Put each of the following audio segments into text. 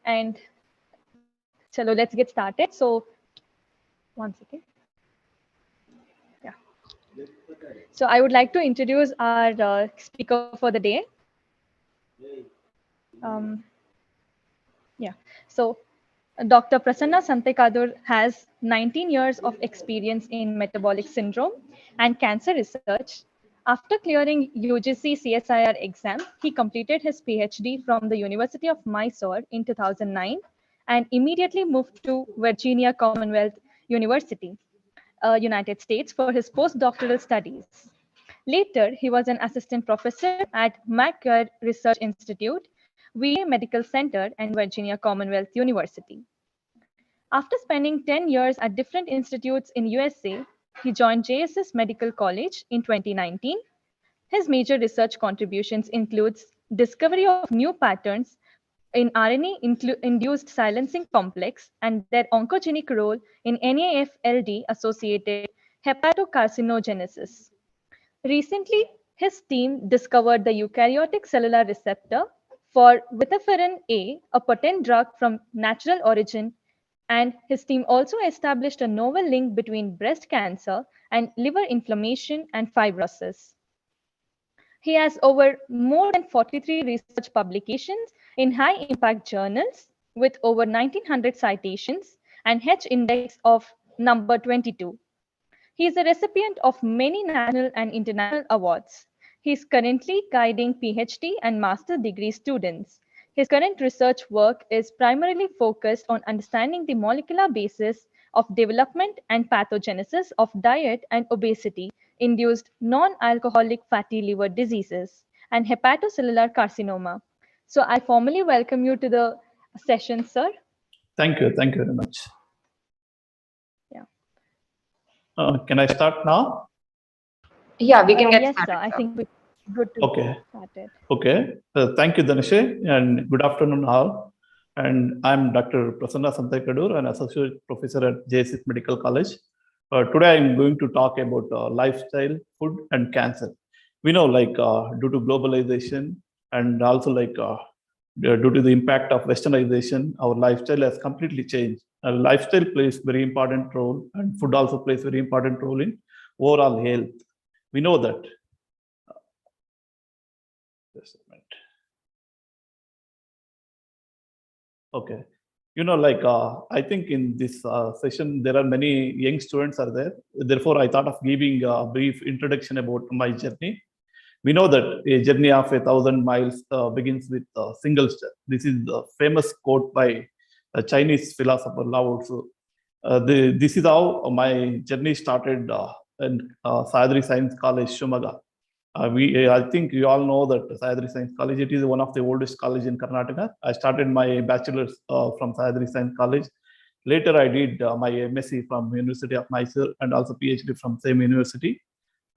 And chalo, let's get started. So, one second. Yeah. So I would like to introduce our speaker for the day. Yeah. So Dr. Prasanna Santikadur has 19 years of experience in metabolic syndrome and cancer research. After clearing UGC CSIR exam, he completed his PhD from the University of Mysore in 2009 and immediately moved to Virginia Commonwealth University, United States, for his postdoctoral studies. Later, he was an assistant professor at McGurk Research Institute, VA Medical Center, and Virginia Commonwealth University. After spending 10 years at different institutes in USA, he joined JSS Medical College in 2019. His major research contributions includes discovery of new patterns in RNA-induced silencing complex and their oncogenic role in NAFLD associated hepatocarcinogenesis. Recently, his team discovered the eukaryotic cellular receptor for vitiferin A potent drug from natural origin, and his team also established a novel link between breast cancer and liver inflammation and fibrosis. He has over more than 43 research publications in high-impact journals with over 1,900 citations and H index of number 22. He is a recipient of many national and international awards. He is currently guiding PhD and master degree students. His current research work is primarily focused on understanding the molecular basis of development and pathogenesis of diet and obesity-induced non-alcoholic fatty liver diseases and hepatocellular carcinoma. So I formally welcome you to the session, sir. Thank you very much. Yeah. Can I start now? Yeah, we can get yes, started. Sir. I think we're good to get started. Okay. Thank you, Dhanishe, and good afternoon all. And I'm Dr. Prasanna Santikadur, an associate professor at JSS Medical College. Today, I'm going to talk about lifestyle, food, and cancer. We know, due to globalization and also due to the impact of westernization, our lifestyle has completely changed. Lifestyle plays very important role, and food also plays very important role in overall health. We know that. Just a minute. Okay. I think in this session, there are many young students are there. Therefore, I thought of giving a brief introduction about my journey. We know that a journey of 1,000 miles begins with a single step. This is the famous quote by a Chinese philosopher Lao Tzu. This is how my journey started in Sayadri Science College, Shumaga. I think you all know that Sayadri Science College, it is one of the oldest college in Karnataka. I started my bachelor's from Sayadri Science College. Later, I did my MSc from University of Mysore and also PhD from same university.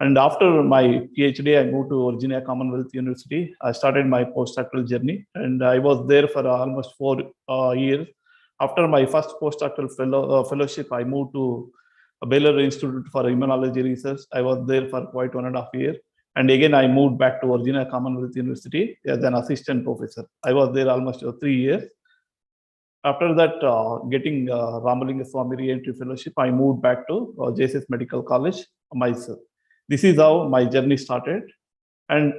And after my PhD, I moved to Virginia Commonwealth University. I started my postdoctoral journey, and I was there for almost 4 years. After my first postdoctoral fellowship, I moved to Baylor Institute for Immunology Research. I was there for quite 1.5 years. And again, I moved back to Virginia Commonwealth University as an assistant professor. I was there almost 3 years. After that, getting Ramalinga Swami Re-Entry Fellowship, I moved back to JSS Medical College, Mysore. This is how my journey started. And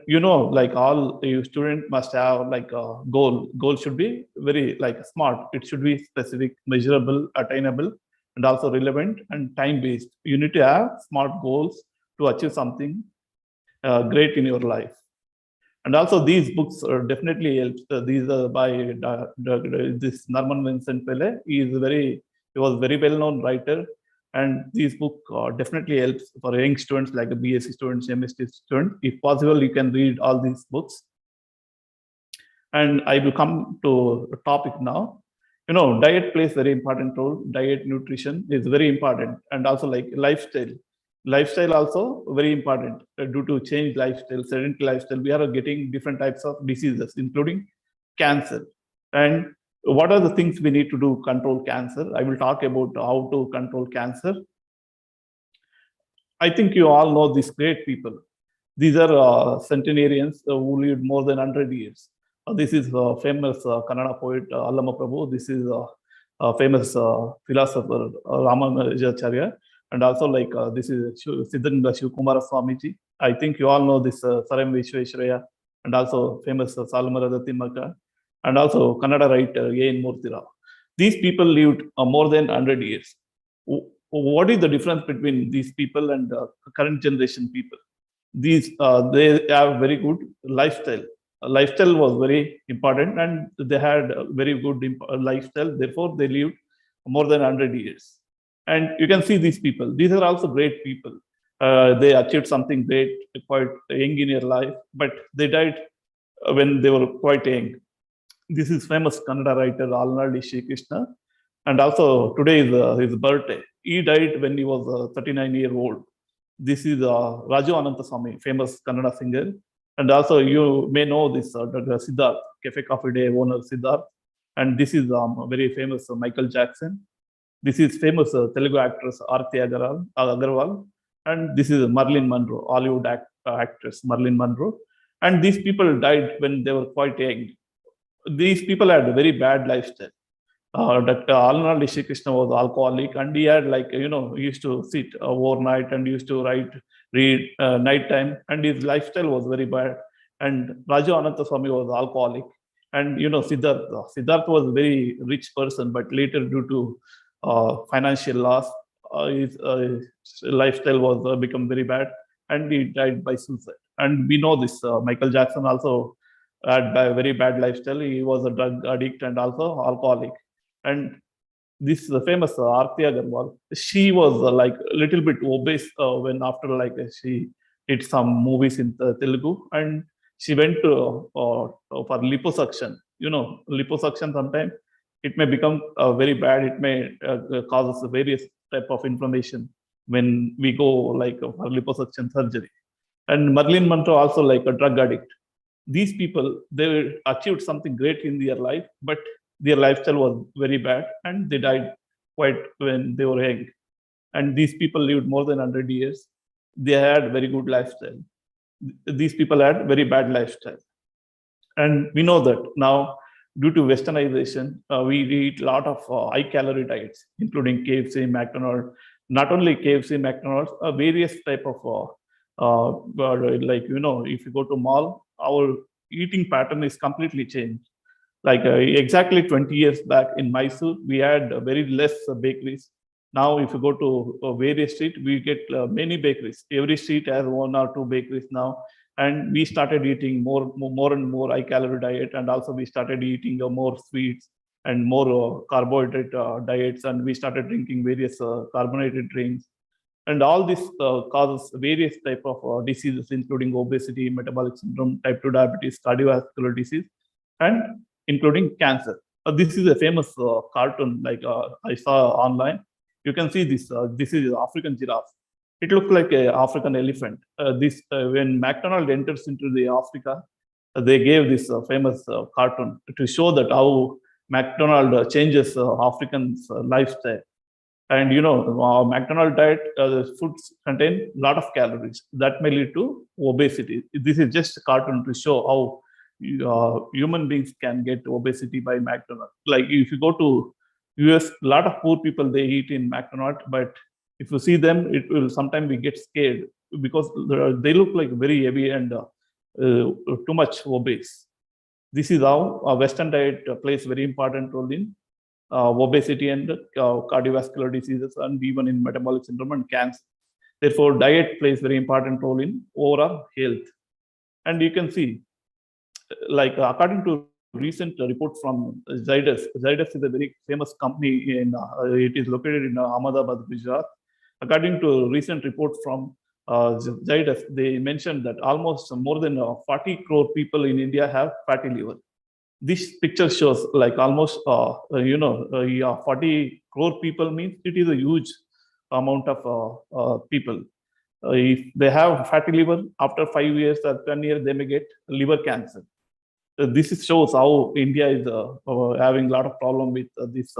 all you student must have a goal. Goal should be very smart. It should be specific, measurable, attainable, and also relevant and time-based. You need to have smart goals to achieve something great in your life. And also these books definitely help. These are by this Norman Vincent Pele. He was very well-known writer. And this book definitely helps for young students like the BSc students, MSc students. If possible, you can read all these books. And I will come to the topic now. Diet plays very important role. Diet, nutrition is very important. And also lifestyle. Lifestyle also very important. Due to changed lifestyle, sedentary lifestyle, we are getting different types of diseases, including cancer. And what are the things we need to do to control cancer? I will talk about how to control cancer. I think you all know these great people. These are centenarians who lived more than 100 years. This is famous Kannada poet Allama Prabhu. This is famous philosopher Ramanujacharya. And also like this is Siddhanta Shivkumara Swamiji. I think you all know this Saram Vishweshwaraya and also famous Salamara Timmaka and also Kannada writer A.N. Murthy Rao. These people lived more than 100 years. What is the difference between these people and current generation people? These they have very good lifestyle. Lifestyle was very important, and they had a very good lifestyle. Therefore, they lived more than 100 years. And you can see these people. These are also great people. They achieved something great, quite young in their life, but they died when they were quite young. This is famous Kannada writer Alnaldi Shri Krishna, and also today is his birthday. He died when he was 39-year-old. This is Raju Ananthaswamy, famous Kannada singer. And also you may know this Dr. Siddharth, Cafe Coffee Day owner Siddharth. And this is very famous Michael Jackson. This is famous Telugu actress Aarti Agarwal. And this is Marilyn Monroe, Hollywood actress Marilyn Monroe. And these people died when they were quite young. These people had a very bad lifestyle. Dr. Alnaldi Shri Krishna was alcoholic, and he had he used to sit overnight and used to read night time, and his lifestyle was very bad. And Raju Ananthaswamy was alcoholic, and Siddharth was a very rich person, but later due to financial loss, his lifestyle was become very bad, and he died by suicide. And we know this Michael Jackson also had a very bad lifestyle. He was a drug addict and also alcoholic. And this famous Aarti Agarwal, she was like a little bit obese when after she did some movies in Telugu, and she went to for liposuction. Liposuction sometimes it may become very bad. It may cause us various type of inflammation when we go for liposuction surgery. And Marilyn Monroe also like a drug addict. These people, they achieved something great in their life, but their lifestyle was very bad, and they died quite when they were young. And these people lived more than 100 years. They had very good lifestyle. These people had very bad lifestyle. And we know that now, due to westernization, we eat a lot of high-calorie diets, including KFC, McDonald's. Not only KFC, McDonald's, various type of if you go to mall, our eating pattern is completely changed. Exactly 20 years back in Mysore, we had very less bakeries. Now, if you go to various streets, we get many bakeries. Every street has one or two bakeries now. And we started eating more and more high-calorie diet, and also we started eating more sweets and more carbohydrate diets, and we started drinking various carbonated drinks. And all this causes various type of diseases, including obesity, metabolic syndrome, type 2 diabetes, cardiovascular disease, and including cancer. This is a famous cartoon I saw online. You can see this. This is African giraffe. It looks like an African elephant. When McDonald enters into the Africa, they gave this famous cartoon to show that how McDonald changes Africans' lifestyle. And McDonald diet foods contain a lot of calories that may lead to obesity. This is just a cartoon to show how human beings can get obesity by McDonald. Like if you go to US, a lot of poor people, they eat in McDonald, but if you see them, it will sometimes we get scared because they look like very heavy and too much obese. This is how a Western diet plays very important role in obesity and cardiovascular diseases, and even in metabolic syndrome and cancer. Therefore, diet plays very important role in overall health. And you can see, according to recent report from Xylem. Xylem is a very famous company it is located in Ahmedabad, Gujarat. According to recent report from Xylem, they mentioned that almost more than 40 crore people in India have fatty liver. This picture shows almost 40 crore people means it is a huge amount of people. If they have fatty liver, after 5 years or 10 years, they may get liver cancer. This shows how India is having a lot of problem with this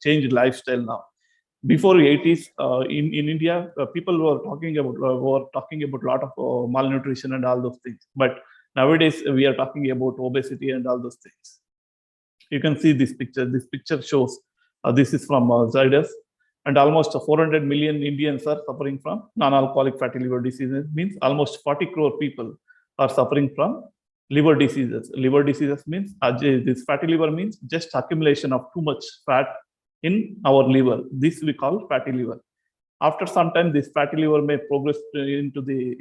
changed lifestyle now. Before 80s, in India, people were talking about a lot of malnutrition and all those things. But Nowadays, we are talking about obesity and all those things. You can see this picture. This picture shows, this is from Xylem, and almost 400 million Indians are suffering from non-alcoholic fatty liver diseases. Means almost 40 crore people are suffering from liver diseases. Liver diseases means, this fatty liver means just accumulation of too much fat in our liver. This we call fatty liver. After some time, this fatty liver may progress into the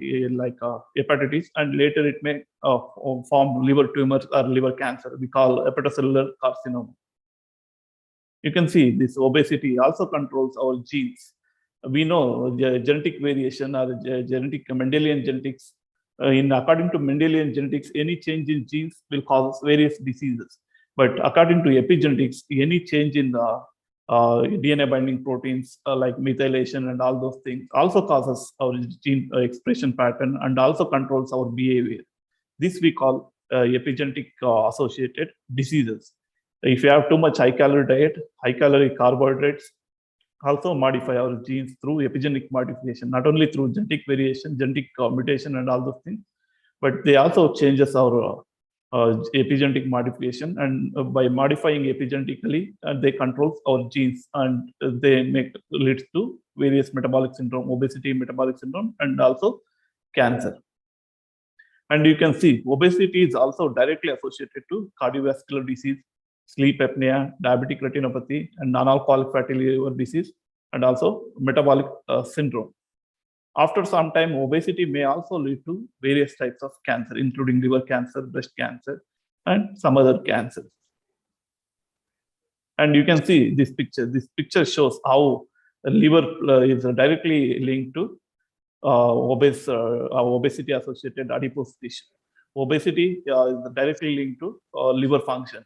hepatitis, and later it may form liver tumors or liver cancer. We call hepatocellular carcinoma. You can see this obesity also controls our genes. We know genetic variation or genetic Mendelian genetics. According to Mendelian genetics, any change in genes will cause various diseases. But according to epigenetics, any change in DNA binding proteins like methylation and all those things also causes our gene expression pattern and also controls our behavior. This we call epigenetic associated diseases. If you have too much high calorie diet, high calorie carbohydrates also modify our genes through epigenetic modification, not only through genetic variation, genetic mutation and all those things, but they also changes our epigenetic modification, and by modifying epigenetically, they control our genes, and they leads to various metabolic syndrome, obesity, metabolic syndrome, and also cancer. And you can see obesity is also directly associated to cardiovascular disease, sleep apnea, diabetic retinopathy, and non-alcoholic fatty liver disease, and also metabolic syndrome. After some time, obesity may also lead to various types of cancer, including liver cancer, breast cancer, and some other cancers. And you can see this picture. This picture shows how the liver is directly linked to obesity associated adipose tissue. Obesity is directly linked to liver function.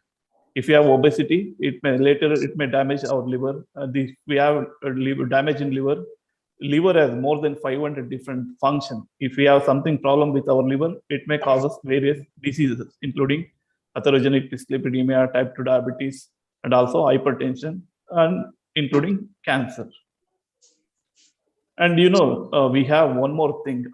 If you have obesity, it may damage our liver. If we have liver damage in liver has more than 500 different functions. If we have something problem with our liver, it may cause us various diseases, including atherogenic dyslipidemia, type 2 diabetes, and also hypertension, and including cancer. And we have one more thing.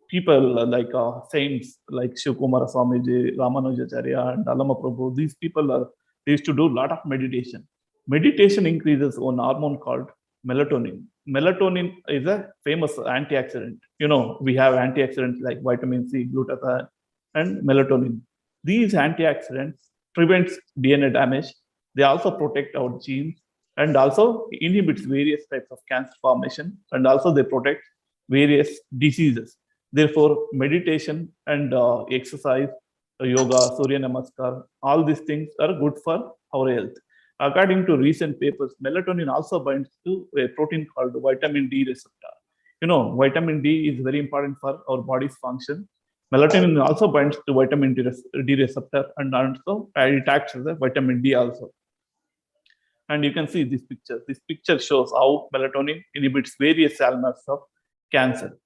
People like saints like Shivakumara Swamiji, Ramanujacharya, and Allama Prabhu, these people they used to do a lot of meditation. Meditation increases one hormone called melatonin. Melatonin is a famous antioxidant. We have antioxidants like vitamin C, glutathione, and melatonin. These antioxidants prevents DNA damage. They also protect our genes and also inhibits various types of cancer formation, and also they protect various diseases. Therefore, meditation and exercise, yoga, Surya Namaskar, all these things are good for our health. According to recent papers, melatonin also binds to a protein called vitamin D receptor. Vitamin D is very important for our body's function. Melatonin also binds to vitamin D receptor, and also it acts as a vitamin D also. And you can see this picture. This picture shows how melatonin inhibits various hallmarks of cancer.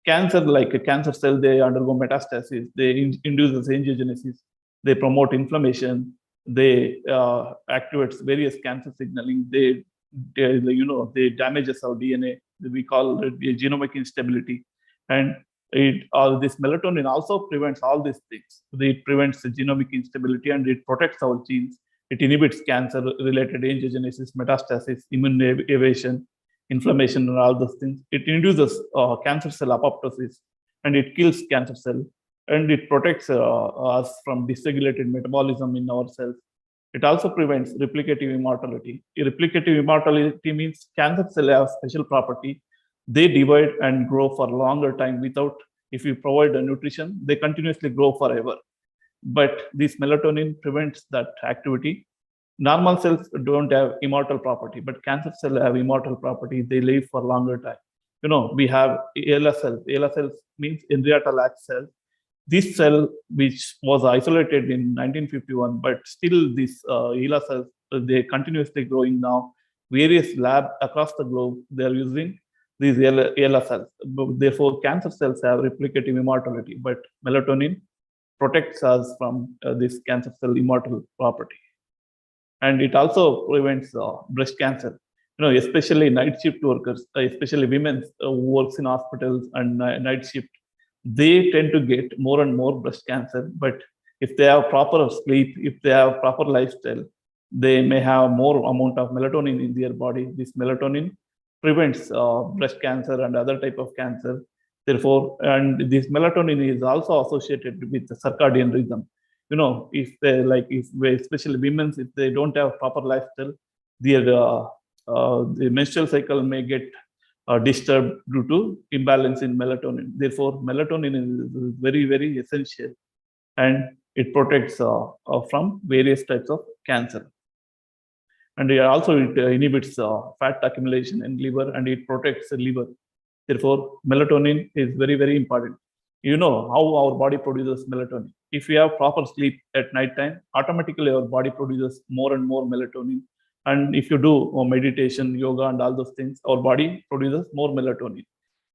Cancer, like a cancer cell, they undergo metastasis, they induce angiogenesis, they promote inflammation, they activate various cancer signaling, they damages our DNA. We call it genomic instability. And this melatonin also prevents all these things. It prevents the genomic instability and it protects our genes. It inhibits cancer-related angiogenesis, metastasis, immune evasion, inflammation, and all those things. It induces cancer cell apoptosis, and it kills cancer cell, and it protects us from dysregulated metabolism in our cells. It also prevents replicative immortality. Replicative immortality means cancer cells have special property. They divide and grow for a longer time without, if you provide a nutrition, they continuously grow forever. But this melatonin prevents that activity. Normal cells don't have immortal property, but cancer cells have immortal property. They live for a longer time. We have ELA cells. ELA cells means Henrietta Lacks cell. This cell, which was isolated in 1951, but still this ELA cells, they continuously growing now. Various labs across the globe, they are using these ELA cells. Therefore, cancer cells have replicative immortality, but melatonin protects us from this cancer cell immortal property. And it also prevents breast cancer. Especially night shift workers, especially women who works in hospitals and night shift, they tend to get more and more breast cancer. But if they have proper sleep, if they have proper lifestyle, they may have more amount of melatonin in their body. This melatonin prevents breast cancer and other type of cancer. Therefore, and this melatonin is also associated with the circadian rhythm. If they especially women, if they don't have proper lifestyle, their the menstrual cycle may get disturbed due to imbalance in melatonin. Therefore, melatonin is very, very essential, and it protects from various types of cancer. And it inhibits fat accumulation in liver, and it protects the liver. Therefore, melatonin is very, very important. You know how our body produces melatonin. If we have proper sleep at night time, automatically our body produces more and more melatonin. And if you do meditation, yoga, and all those things, our body produces more melatonin.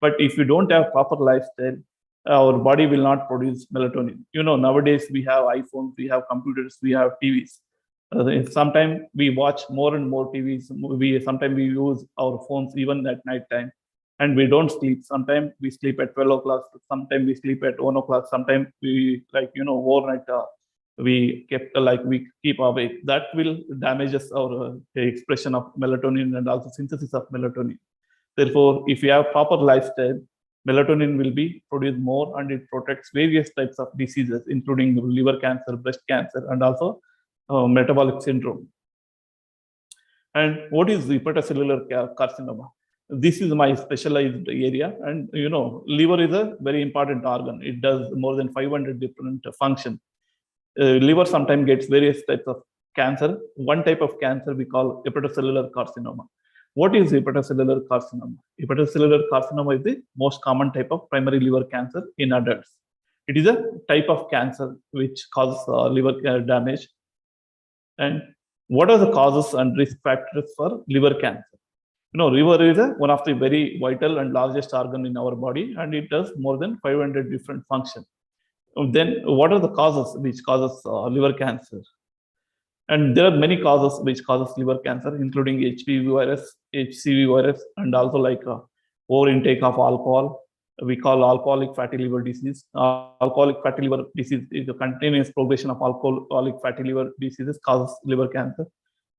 But if you don't have proper lifestyle, our body will not produce melatonin. Nowadays we have iPhones, we have computers, we have TVs. Sometimes we watch more and more TVs. Sometimes we use our phones even at night time, and we don't sleep. Sometimes we sleep at 12 o'clock. Sometimes we sleep at 1 o'clock. Sometimes we overnight. We keep awake. That will damages our expression of melatonin and also synthesis of melatonin. Therefore, if you have proper lifestyle, melatonin will be produced more, and it protects various types of diseases, including liver cancer, breast cancer, and also metabolic syndrome. And what is hepatocellular carcinoma? This is my specialized area, and liver is a very important organ. It does more than 500 different functions. Liver sometimes gets various types of cancer. One type of cancer we call hepatocellular carcinoma. What is hepatocellular carcinoma? Hepatocellular carcinoma is the most common type of primary liver cancer in adults. It is a type of cancer which causes liver damage. And what are the causes and risk factors for liver cancer? Liver is one of the very vital and largest organ in our body, and it does more than 500 different functions. Then, what are the causes which causes liver cancer? And there are many causes which causes liver cancer, including HPV virus, HCV virus, and also over intake of alcohol. We call alcoholic fatty liver disease. Alcoholic fatty liver disease is a continuous progression of alcoholic fatty liver diseases causes liver cancer.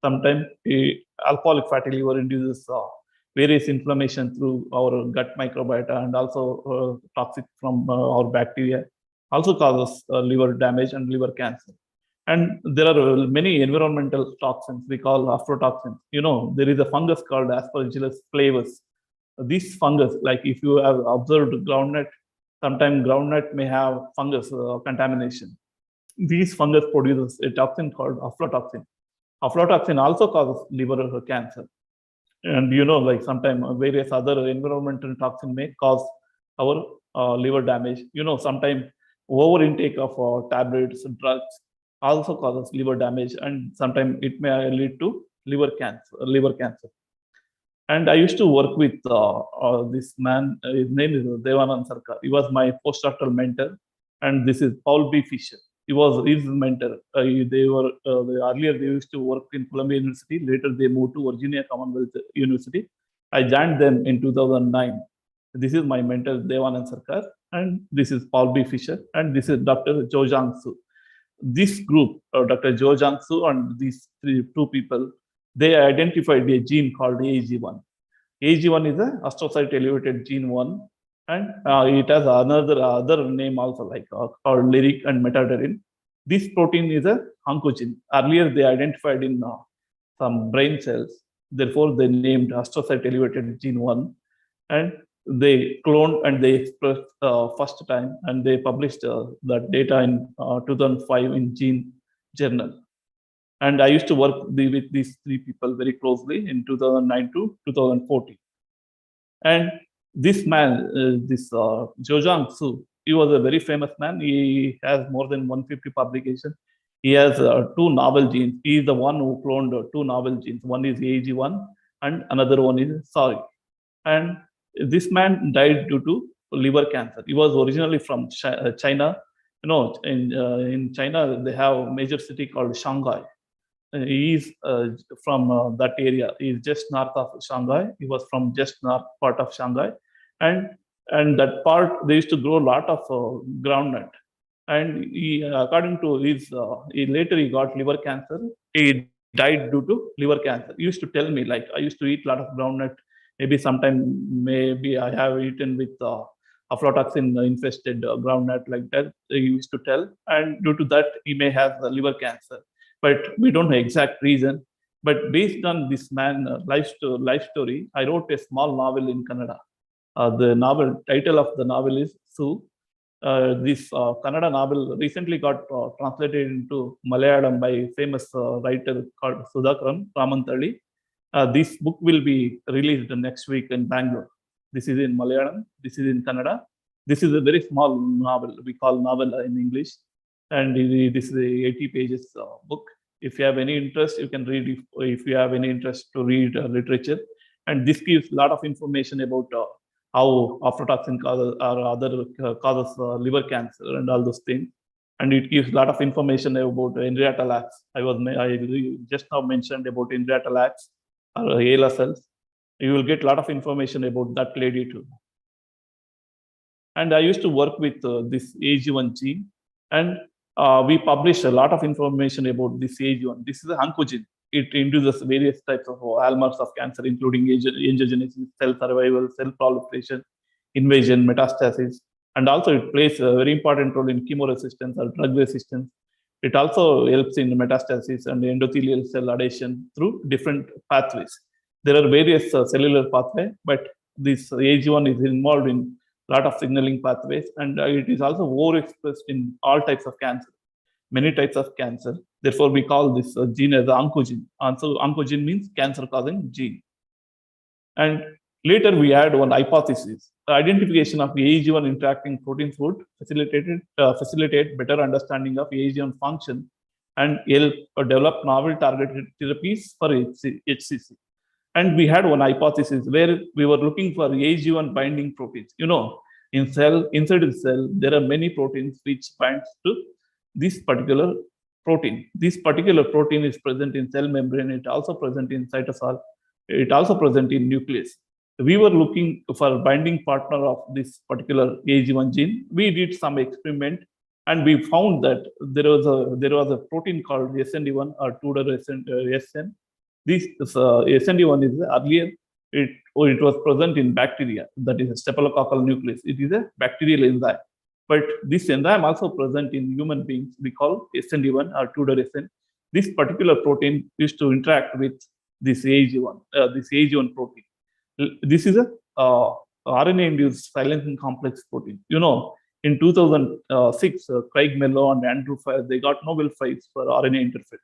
Sometimes alcoholic fatty liver induces various inflammation through our gut microbiota, and also toxic from our bacteria also causes liver damage and liver cancer. And there are many environmental toxins we call aflatoxins. There is a fungus called Aspergillus flavus. This fungus, like if you have observed groundnut, sometimes groundnut may have fungus contamination. These fungus produces a toxin called aflatoxin. Aflatoxin also causes liver cancer. And sometimes various other environmental toxin may cause our liver damage. Sometimes over intake of tablets and drugs also causes liver damage, and sometimes it may lead to liver cancer. And I used to work with this man. His name is Devanand Sarkar. He was my postdoctoral mentor, and this is Paul B. Fisher. He was his mentor. Earlier they used to work in Columbia University. Later they moved to Virginia Commonwealth University. I joined them in 2009. This is my mentor Devanand Sarkar, and this is Paul B. Fisher, and this is Dr. Jo Jang Soo. This group, Dr. Jo Jang Soo and these two people, they identified a gene called AG1. AG1 is a astrocyte elevated gene 1, and it has other name also called lyric and metaterin. This protein is a oncogene. Earlier they identified in some brain cells. Therefore they named astrocyte elevated gene 1, and they cloned and they expressed first time, and they published that data in 2005 in Gene Journal. And I used to work with these three people very closely in 2009 to 2014. And this man, Jo Jang Soo, he was a very famous man. He has more than 150 publications. He has two novel genes. He is the one who cloned two novel genes. One is AG1 and another one is SORI. And this man died due to liver cancer. He was originally from China. In China, they have a major city called Shanghai. He is from that area. He is just north of Shanghai. He was from just north part of Shanghai. And And that part, they used to grow a lot of groundnut. And he, according to his, later he got liver cancer. He died due to liver cancer. He used to tell me, like, I used to eat a lot of groundnut. Maybe sometime, maybe I have eaten with aflatoxin infested groundnut, like that. He used to tell, and due to that, he may have liver cancer. But we don't know exact reason. But based on this man life story, I wrote a small novel in Kannada. The novel title of the novel is Sue. This Kannada novel recently got translated into Malayalam by famous writer called Sudhakaran Ramanthalli. This book will be released next week in Bangalore. This is in Malayalam. This is in Kannada. This is a very small novel. We call novel in English, and this is a 80 pages book. If you have any interest, you can read. If you have any interest to read literature, and this gives a lot of information about how aflatoxin causes or other causes liver cancer and all those things. And it gives a lot of information about Henrietta Lacks. I just now mentioned about Henrietta Lacks or ALA cells. You will get a lot of information about that lady too. And I used to work with this AG1 gene, and we published a lot of information about this AG1. This is an oncogene. It induces various types of hallmarks of cancer, including angiogenesis, cell survival, cell proliferation, invasion, metastasis, and also it plays a very important role in chemoresistance or drug resistance. It also helps in metastasis and endothelial cell adhesion through different pathways. There are various cellular pathways, but this AG1 is involved in a lot of signaling pathways, and it is also overexpressed in all types of cancer. Many types of cancer. Therefore, we call this gene as the oncogene. Also, oncogene means cancer-causing gene. And later, we had one hypothesis: the identification of the AG1 interacting proteins would facilitate better understanding of AG1 function and help develop novel targeted therapies for HCC. And we had one hypothesis where we were looking for AG1 binding proteins. Inside the cell, there are many proteins which binds to this particular protein. This particular protein is present in cell membrane. It also present in cytosol. It also present in nucleus. We were looking for binding partner of this particular AG1 gene. We did some experiment, and we found that there was a protein called SND1 or Tudor SN. This SND1 is earlier. It was present in bacteria. That is a staphylococcal nucleus. It is a bacterial enzyme. But this enzyme also present in human beings. We call SND1 or Tudor SN. This particular protein used to interact with this AG1 protein. This is a RNA-induced silencing complex protein. In 2006, Craig Mello and Andrew Fire, they got Nobel Prize for RNA interference.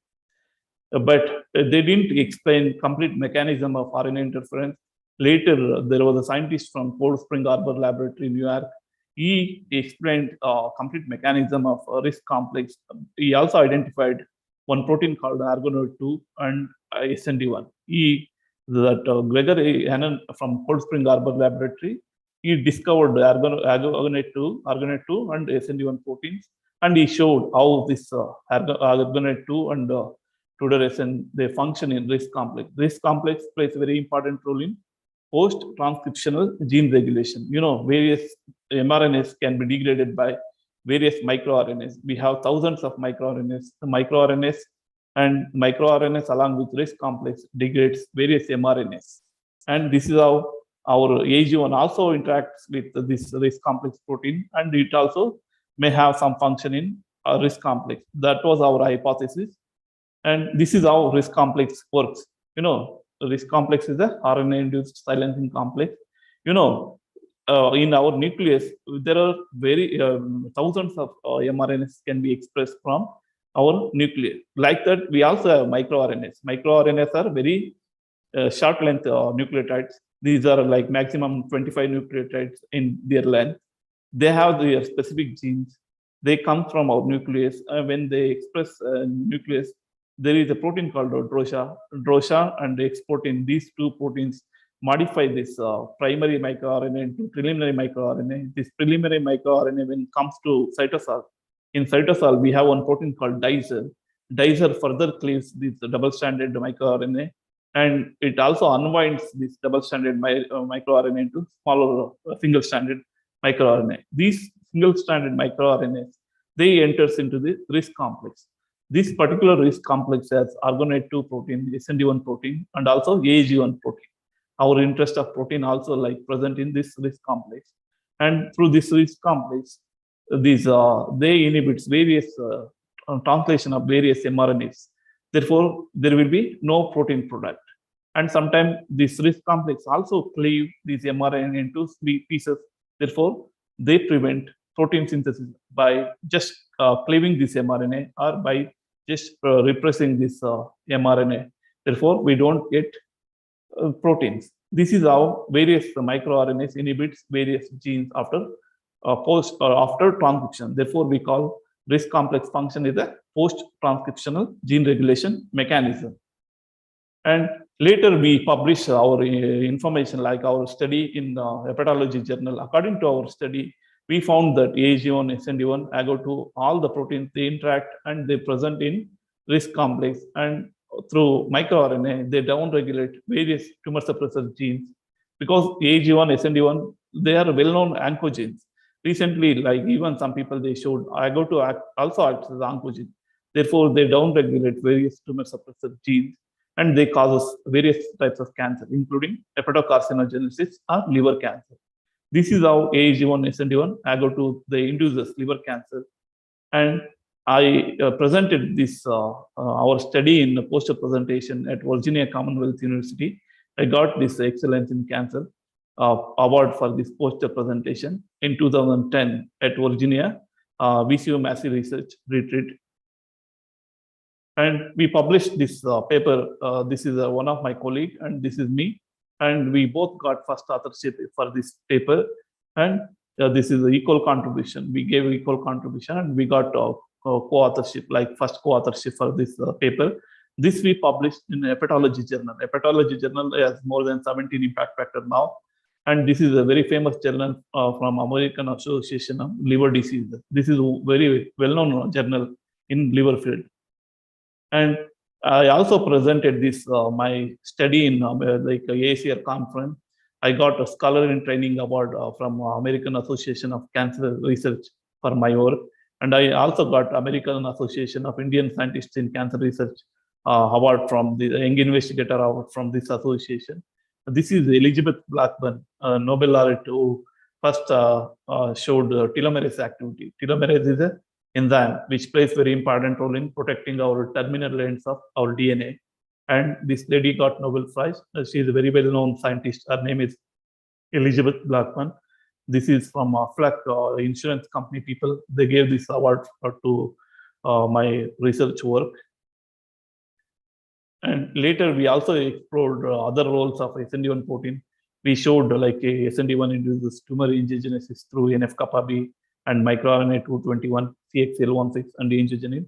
But they didn't explain complete mechanism of RNA interference. Later, there was a scientist from Cold Spring Harbor Laboratory in New York. He explained complete mechanism of RISC complex. He also identified one protein called argonoid 2 and SND1. Gregory Hannon from Cold Spring Harbor Laboratory, he discovered argonoid 2 and SND1 proteins, and he showed how this argonoid 2 and Tudor SN, they function in RISC complex. RISC complex plays a very important role in post-transcriptional gene regulation. Various mRNAs can be degraded by various microRNAs. We have thousands of microRNAs. The microRNAs along with RISC complex degrades various mRNAs. And this is how our AG1 also interacts with this RISC complex protein, and it also may have some function in RISC complex. That was our hypothesis. And this is how RISC complex works. RISC complex is a RNA-induced silencing complex. In our nucleus, there are thousands of mRNAs can be expressed from our nucleus. Like that, we also have microRNAs. MicroRNAs are very short length nucleotides. These are like maximum 25 nucleotides in their length. They have their specific genes. They come from our nucleus. When they express nucleus, there is a protein called DROSHA, and they export in these two proteins, modify this primary microRNA into preliminary microRNA. This preliminary microRNA, when it comes to cytosol, in cytosol, we have one protein called dicer. Dicer further cleaves this double-stranded microRNA, and it also unwinds this double-stranded microRNA into smaller single-stranded microRNA. These single-stranded microRNAs, they enters into the RISC complex. This particular RISC complex has argonate 2 protein, SND1 protein, and also AAG1 protein. Our interest of protein also like present in this RISC complex. And through this RISC complex, these they inhibits various translation of various mRNAs. Therefore, there will be no protein product. And sometimes this RISC complex also cleave these mRNA into pieces. Therefore, they prevent protein synthesis by just cleaving this mRNA or by just repressing this mRNA. Therefore, we don't get proteins. This is how various microRNAs inhibits various genes after post or after transcription. Therefore, we call RISC complex function is a post-transcriptional gene regulation mechanism. And later we publish our information like our study in Hepatology journal. According to our study, we found that AAG1, SND1, AGO2, all the proteins, they interact and they present in RISC complex. And through microRNA, they downregulate various tumor suppressor genes because AAG1, SND1, they are well-known oncogenes. Recently, like even some people, they showed AGO2 also acts as oncogene. Therefore, they downregulate various tumor suppressor genes and they cause various types of cancer, including hepatocarcinogenesis or liver cancer. This is how AAG1, SND1, AGO2, they induces liver cancer. And I presented this our study in a poster presentation at Virginia Commonwealth University. I got this Excellence in Cancer award for this poster presentation in 2010 at Virginia VCU Massive Research Retreat. And we published this paper. This is one of my colleagues, and this is me. And we both got first authorship for this paper. And this is the equal contribution. We gave equal contribution, and we got co-authorship, like first co-authorship for this paper. This we published in Hepatology journal. Hepatology journal has more than 17 impact factor now. And this is a very famous journal from American Association of Liver Disease. This is a very well-known journal in liver field. And I also presented this, my study in like AACR conference. I got a scholar in training award from American Association of Cancer Research for my work. And I also got American Association of Indian Scientists in Cancer Research award from the Young Investigator Award from this association. This is Elizabeth Blackburn, Nobel laureate, who first showed telomerase activity. Telomerase is an enzyme which plays very important role in protecting our terminal ends of our DNA. And this lady got Nobel Prize. She is a very well-known scientist. Her name is Elizabeth Blackburn. This is from Aflac insurance company people. They gave this award to my research work. And later we also explored other roles of SND1 protein. We showed like SND1 induces tumor angiogenesis through NF-kappa B and microRNA 221, CXL16, and angiogenin.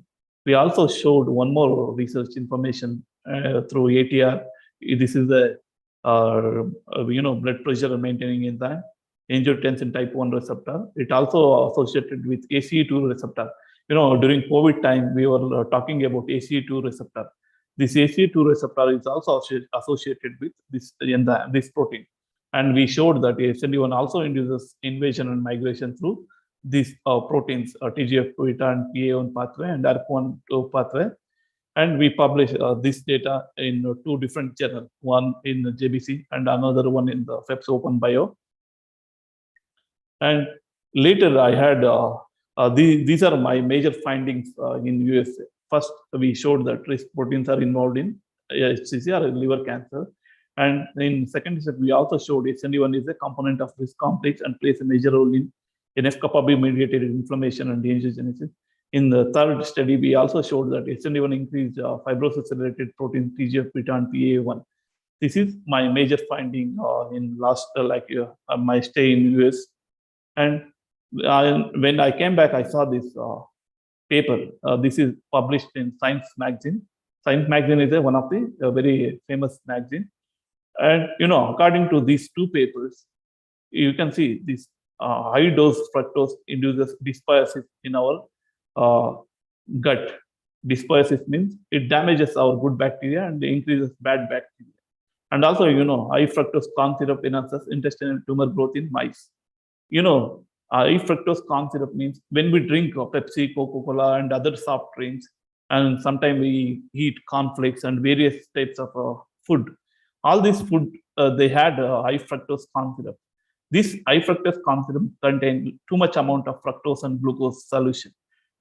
We also showed one more research information through ATR. This is a blood pressure maintaining enzyme, angiotensin type 1 receptor. It also associated with ACE2 receptor. During COVID time, we were talking about ACE2 receptor. This ACE2 receptor is also associated with this enzyme, this protein. And we showed that SND1 also induces invasion and migration through these proteins, TGF-beta and PA1 pathway and ARP1 pathway. And we published this data in 2 different journals, one in JBC and another one in the FEPS Open Bio. And later I had, these are my major findings in USA. First, we showed that risk proteins are involved in HCC or liver cancer. And in second step, we also showed SND1 is a component of risk complex and plays a major role in NF-kappa B mediated inflammation and angiogenesis. In the third study, we also showed that SND1 increased fibrosis-related protein TGF-beta and PA1. This is my major finding in last my stay in US. And when I came back, I saw this paper. This is published in Science magazine. Science magazine is one of the very famous magazine. And according to these 2 papers, you can see this high dose fructose induces dysbiosis in our gut. Dysbiosis means it damages our good bacteria and increases bad bacteria. And also, high fructose corn syrup enhances intestinal tumor growth in mice. High fructose corn syrup means when we drink Pepsi, Coca-Cola, and other soft drinks, and sometimes we eat cornflakes and various types of food. All this food, they had high fructose corn syrup. This high fructose corn syrup contained too much amount of fructose and glucose solution.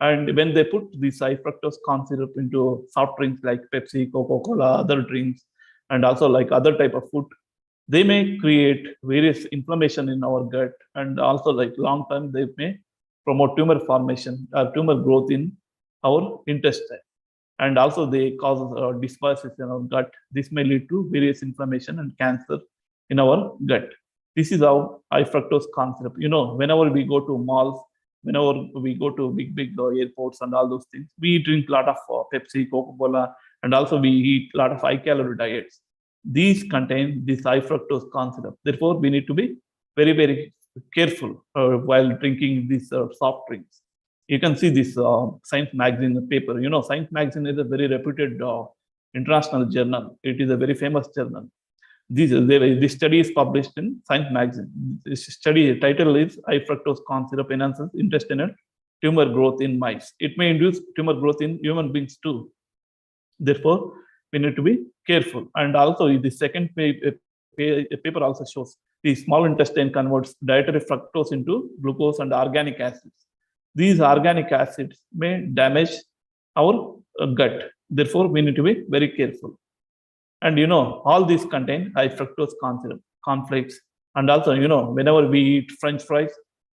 And when they put this high fructose corn syrup into soft drinks like Pepsi, Coca-Cola, other drinks, and also like other type of food, they may create various inflammation in our gut, and also like long term they may promote tumor formation or tumor growth in our intestine, and also they cause dysbiosis in our gut. This may lead to various inflammation and cancer in our gut. This is how high fructose corn syrup. Whenever we go to malls, whenever we go to big airports and all those things, we drink a lot of Pepsi, Coca-Cola, and also we eat a lot of high calorie diets. These contain this high fructose corn syrup. Therefore, we need to be very, very careful while drinking these soft drinks. You can see this Science magazine paper. Science magazine is a very reputed international journal. It is a very famous journal. This study is published in Science magazine. This study title is High fructose corn syrup enhances intestinal tumor growth in mice. It may induce tumor growth in human beings too. Therefore, we need to be careful. And also, the second paper also shows the small intestine converts dietary fructose into glucose and organic acids. These organic acids may damage our gut. Therefore, we need to be very careful. And all these contain high fructose corn syrup, cornflakes, and also whenever we eat French fries,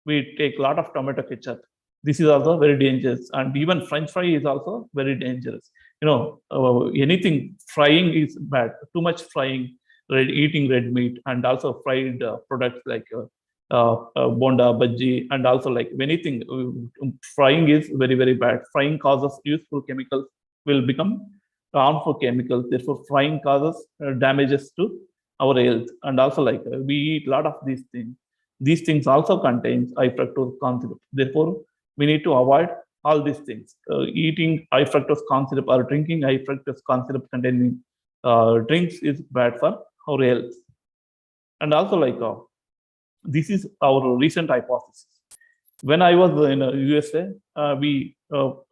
we take a lot of tomato ketchup. This is also very dangerous, and even French fry is also very dangerous. Anything frying is bad. Too much frying, eating red meat, and also fried products like bonda, bhaji, and also like anything. Frying is very, very bad. Frying causes useful chemicals will become harmful chemicals. Therefore, frying causes damages to our health, and also like we eat a lot of these things. These things also contains high fructose corn syrup. Therefore, we need to avoid all these things. Eating high fructose corn syrup or drinking high fructose corn syrup containing drinks is bad for our health. And also like this is our recent hypothesis. When I was in USA, we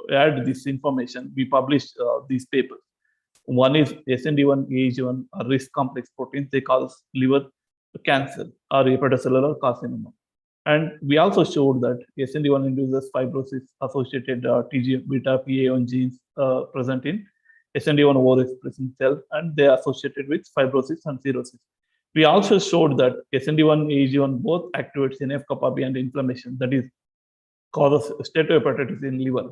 had this information. We published these papers. One is SND1, AG1, or risk complex proteins. They cause liver cancer or hepatocellular carcinoma. And we also showed that SND1 induces fibrosis associated TGF-beta PA1 genes present in SND1 overexpressing cells, and they are associated with fibrosis and cirrhosis. We also showed that SND1 AG1 both activates NF-kappa B and inflammation, that is, causes steatohepatitis in liver.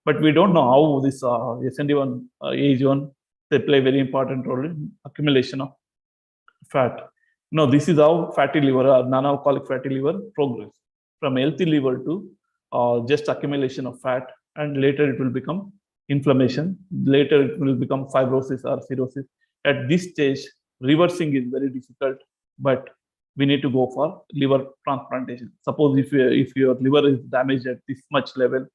But we don't know how this SND1 AG1 they play a very important role in accumulation of fat. No, this is how fatty liver or non-alcoholic fatty liver progress from healthy liver to just accumulation of fat, and later it will become inflammation. Later it will become fibrosis or cirrhosis. At this stage, reversing is very difficult, but we need to go for liver transplantation. Suppose if your liver is damaged at this much level,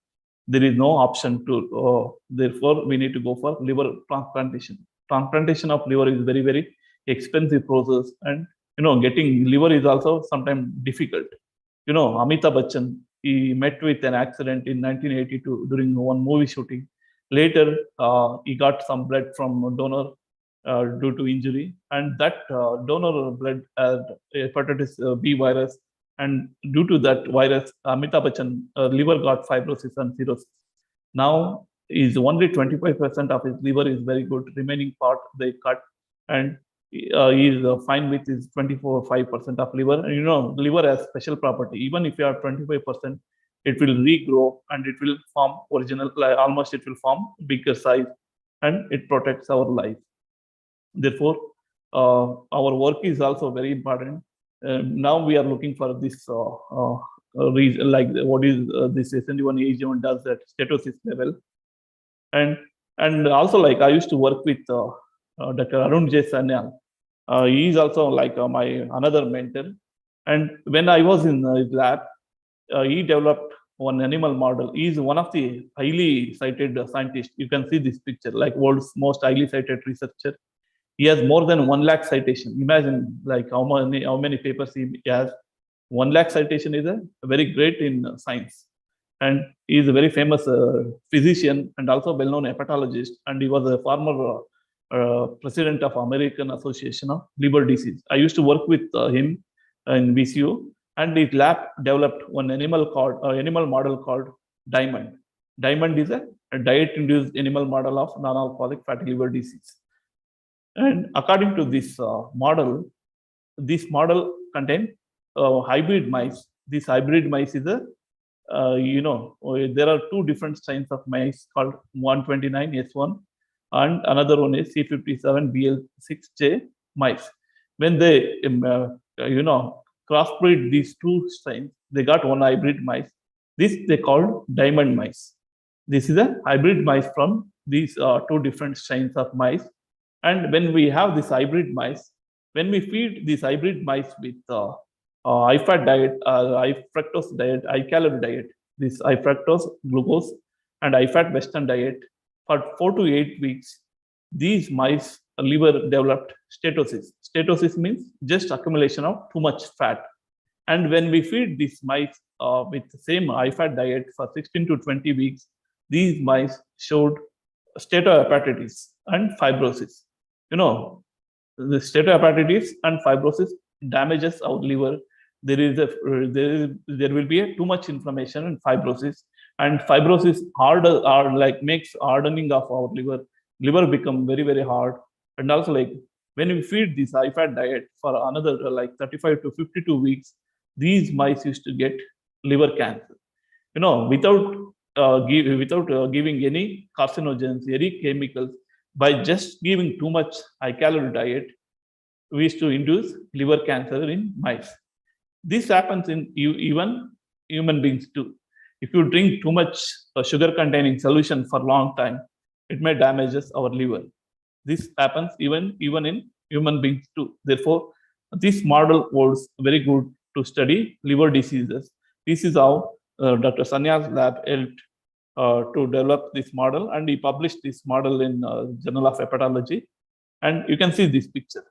there is no option to. Therefore, we need to go for liver transplantation. Transplantation of liver is very, very expensive process, and getting liver is also sometimes difficult. Amitabh Bachchan, he met with an accident in 1982 during one movie shooting. Later, he got some blood from a donor due to injury, and that donor blood had hepatitis B virus, and due to that virus, Amitabh Bachchan liver got fibrosis and cirrhosis. Now, is only 25% of his liver is very good. Remaining part they cut, and he is fine with his 24.5% of liver. And liver has special property. Even if you have 25%, it will regrow and it will form original, like almost it will form bigger size, and it protects our life. Therefore, our work is also very important. Now we are looking for this reason, like what is this SND1 AG1 does at steatosis level, and also like I used to work with Dr. Arun J. Sanyal. He is also like my another mentor. And when I was in his lab, he developed one animal model. He is one of the highly cited scientists. You can see this picture, like world's most highly cited researcher. He has more than 1 lakh citation. Imagine like how many papers he has. 1 lakh citation is a very great in science. And he is a very famous physician and also well-known hepatologist. And he was a former president of American Association of Liver Disease. I used to work with him in VCU, and his lab developed one animal model called Diamond. Diamond is a diet-induced animal model of non-alcoholic fatty liver disease. And according to this model contains hybrid mice. This hybrid mice is a there are two different strains of mice called 129S1 and another one is C57BL6J mice. When they crossbreed these two strains, they got one hybrid mice. This they called diamond mice. This is a hybrid mice from these two different strains of mice. And when we have this hybrid mice, when we feed these hybrid mice with high fat diet, high fructose diet, high calorie diet, this high fructose, glucose, and high fat Western diet for 4 to 8 weeks, these mice liver developed steatosis. Steatosis means just accumulation of too much fat. And when we feed these mice with the same high fat diet for 16 to 20 weeks, these mice showed steatohepatitis and fibrosis. The steatohepatitis and fibrosis damages our liver. There will be too much inflammation and fibrosis, and fibrosis makes hardening of our liver become very, very hard. And also, like, when we feed this high fat diet for another 35 to 52 weeks, these mice used to get liver cancer, without giving any carcinogens, any chemicals. By just giving too much high calorie diet, we used to induce liver cancer in mice. This happens in even human beings too. If you drink too much sugar containing solution for a long time, it may damages our liver. This happens even in human beings too. Therefore, this model was very good to study liver diseases. This is how Dr. Sanya's lab helped to develop this model, and he published this model in Journal of Hepatology. And you can see this picture.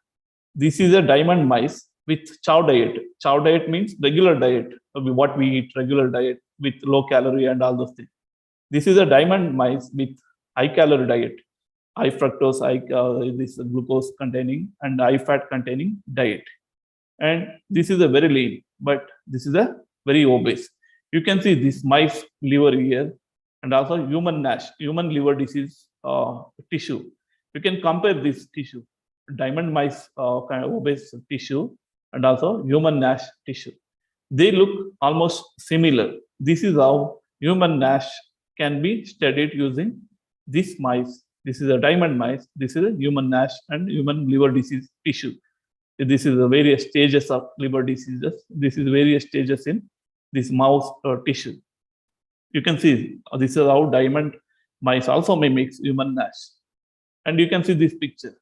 This is a diamond mice with chow diet. Chow diet means regular diet, what we eat, regular diet with low calorie and all those things. This is a diamond mice with high calorie diet, high fructose, this glucose containing and high fat containing diet. And this is a very lean, but this is a very obese. You can see this mice liver here, and also human NASH, human liver disease tissue. You can compare this tissue, diamond mice kind of obese tissue, and also human NASH tissue. They look almost similar. This is how human NASH can be studied using this mice. This is a diamond mice. This is a human NASH and human liver disease tissue. This is the various stages of liver diseases. This is various stages in this mouse tissue. You can see this is how diamond mice also mimics human NASH. And you can see this picture.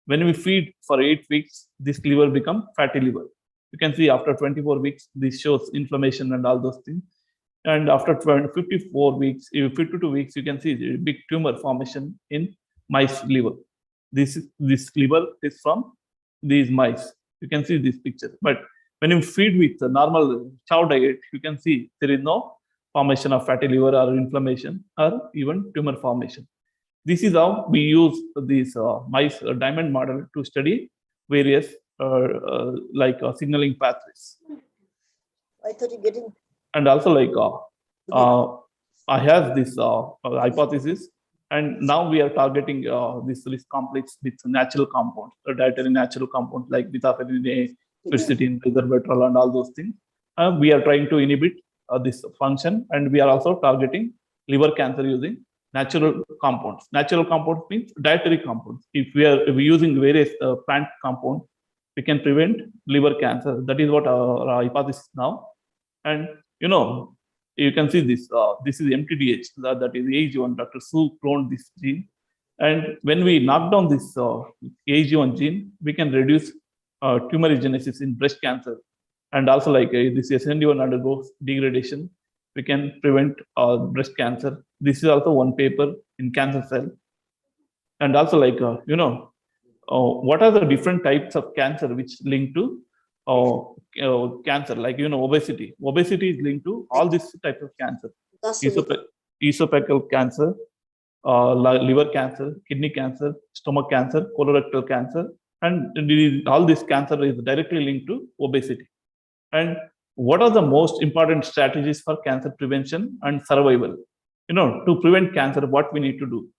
When we feed for 8 weeks, this liver become fatty liver. You can see after 24 weeks, this shows inflammation and all those things. And after 52 weeks, you can see a big tumor formation in mice liver. This liver is from these mice. You can see this picture. But when you feed with the normal chow diet, you can see there is no formation of fatty liver or inflammation or even tumor formation. This is how we use this mice diamond model to study various signaling pathways. I thought you're getting. And also, I have this hypothesis, and now we are targeting this complex with natural compounds, dietary natural compounds like beta-alanine, quercetin, resveratrol, and all those things. We are trying to inhibit this function, and we are also targeting liver cancer using natural compounds. Natural compounds means dietary compounds. If we're using various plant compounds, we can prevent liver cancer. That is what our hypothesis now. And you can see this. This is MTDH. That is AG1. Dr. Su cloned this gene, and when we knock down this AG1 gene, we can reduce tumorigenesis in breast cancer. And also, this SND1 undergoes degradation, we can prevent breast cancer. This is also one paper in Cancer Cell. And also, what are the different types of cancer which link to cancer, like obesity. Obesity is linked to all these types of cancer: Gastric. esophageal cancer, liver cancer, kidney cancer, stomach cancer, colorectal cancer, and all this cancer is directly linked to obesity. And what are the most important strategies for cancer prevention and survival? To prevent cancer, what we need to do?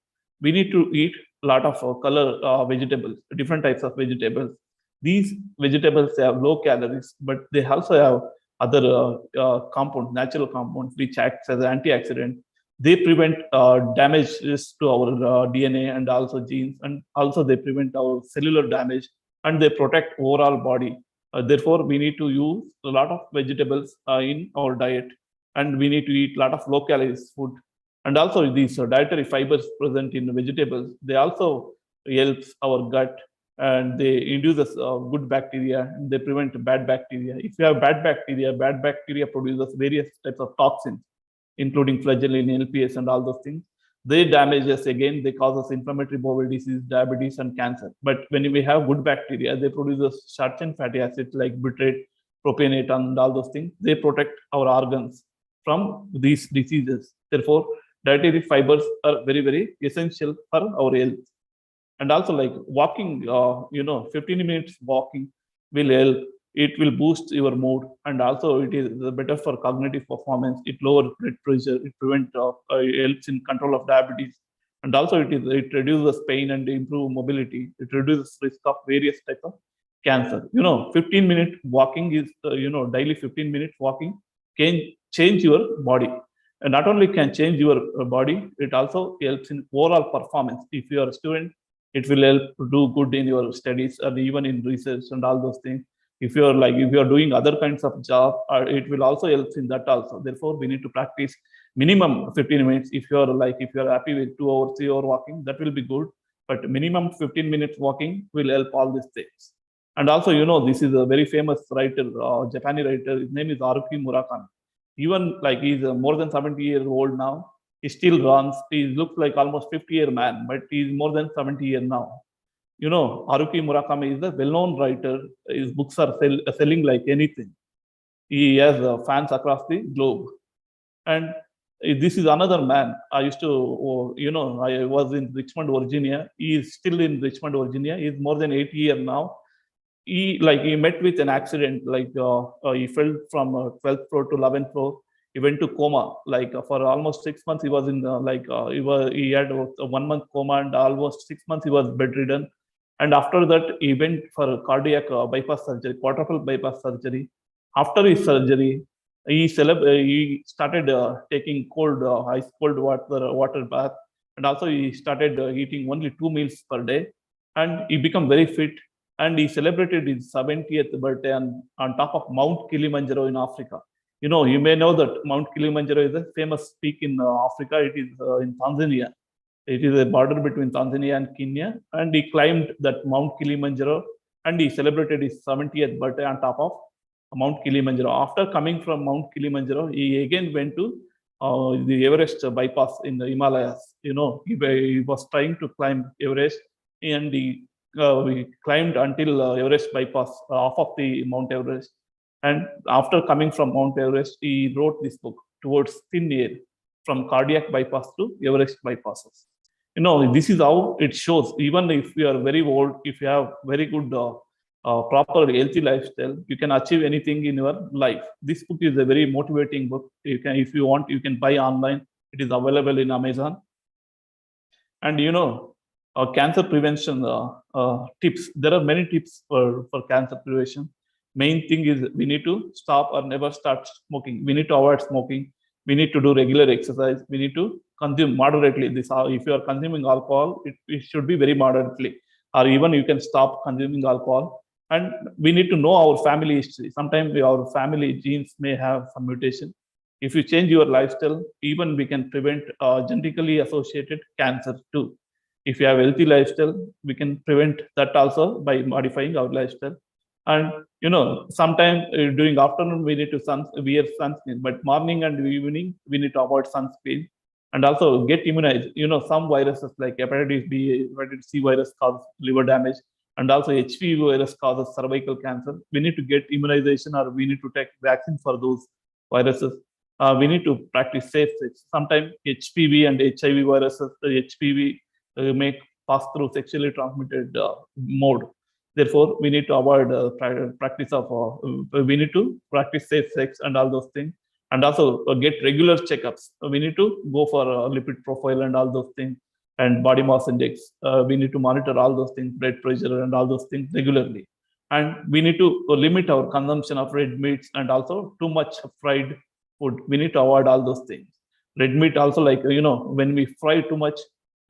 We need to eat a lot of color vegetables, different types of vegetables. These vegetables have low calories, but they also have other compounds, natural compounds, which acts as an antioxidant. They prevent damages to our DNA and also genes, and also they prevent our cellular damage, and they protect overall body. Therefore, we need to use a lot of vegetables in our diet, and we need to eat a lot of low calories food. And also these dietary fibers present in vegetables, they also helps our gut, and they induce good bacteria, and they prevent bad bacteria. If you have bad bacteria produces various types of toxins, including flagellin, LPS, and all those things. They damage us again, they cause us inflammatory bowel disease, diabetes, and cancer. But when we have good bacteria, they produce short chain fatty acids like butyrate, propionate, and all those things. They protect our organs from these diseases. Therefore, dietary fibers are very, very essential for our health. And also, like walking, 15 minutes walking will help. It will boost your mood, and also it is better for cognitive performance. It lowers blood pressure. It helps in control of diabetes, and also it reduces pain and improve mobility. It reduces risk of various types of cancer. 15-minute walking is daily 15 minutes walking can change your body, and not only can change your body, it also helps in overall performance. If you are a student, it will help to do good in your studies and even in research and all those things. If you are doing other kinds of job, it will also help in that also. Therefore, we need to practice minimum 15 minutes. If you are happy with 2 hours, 3 hour walking, that will be good. But minimum 15 minutes walking will help all these things. And also, this is a very famous writer, Japanese writer. His name is Haruki Murakami. Even he's more than 70 years old now. He still runs. He looks like almost 50-year man, but he's more than 70 years now. Haruki Murakami is a well-known writer. His books are selling like anything. He has fans across the globe. And this is another man. I used to, I was in Richmond, Virginia. He is still in Richmond, Virginia. He's more than 80 years now. He met with an accident. He fell from 12th floor to 11th floor. He went to coma. For almost 6 months, he was in he had a 1 month coma, and almost 6 months he was bedridden. And after that, he went for cardiac bypass surgery, quadruple bypass surgery. After his surgery, he started taking ice cold water bath, and also he started eating only 2 meals per day, and he became very fit. And he celebrated his 70th birthday on top of Mount Kilimanjaro in Africa. You may know that Mount Kilimanjaro is a famous peak in Africa. It is in Tanzania. It is a border between Tanzania and Kenya, and he climbed that Mount Kilimanjaro, and he celebrated his 70th birthday on top of Mount Kilimanjaro. After coming from Mount Kilimanjaro, he again went to the Everest bypass in the Himalayas. He was trying to climb Everest, and he climbed until Everest bypass off of the Mount Everest. And after coming from Mount Everest, he wrote this book, Towards Thin Air, from cardiac bypass to Everest bypasses. This is how it shows. Even if you are very old, if you have very good, proper healthy lifestyle, you can achieve anything in your life. This book is a very motivating book. If you want, you can buy online. It is available in Amazon. And cancer prevention tips. There are many tips for cancer prevention. Main thing is we need to stop or never start smoking. We need to avoid smoking. We need to do regular exercise. We need to consume moderately. If you are consuming alcohol, it should be very moderately, or even you can stop consuming alcohol. And we need to know our family history. Sometimes our family genes may have some mutation. If you change your lifestyle, even we can prevent genetically associated cancer too. If you have a healthy lifestyle, we can prevent that also by modifying our lifestyle. And sometimes during afternoon we need to wear sunscreen, but morning and evening we need to avoid sunscreen. And also get immunized. Some viruses like hepatitis B, hepatitis C virus cause liver damage. And also HPV virus causes cervical cancer. We need to get immunization or we need to take vaccine for those viruses. We need to practice safe sex. Sometimes HPV and HIV viruses, the HPV may pass through sexually transmitted mode. Therefore, we need to avoid practice of, we need to practice safe sex and all those things. And also get regular checkups. We need to go for a lipid profile and all those things, and body mass index. We need to monitor all those things, blood pressure and all those things regularly. And we need to limit our consumption of red meats and also too much fried food. We need to avoid all those things. Red meat also, like, when we fry too much,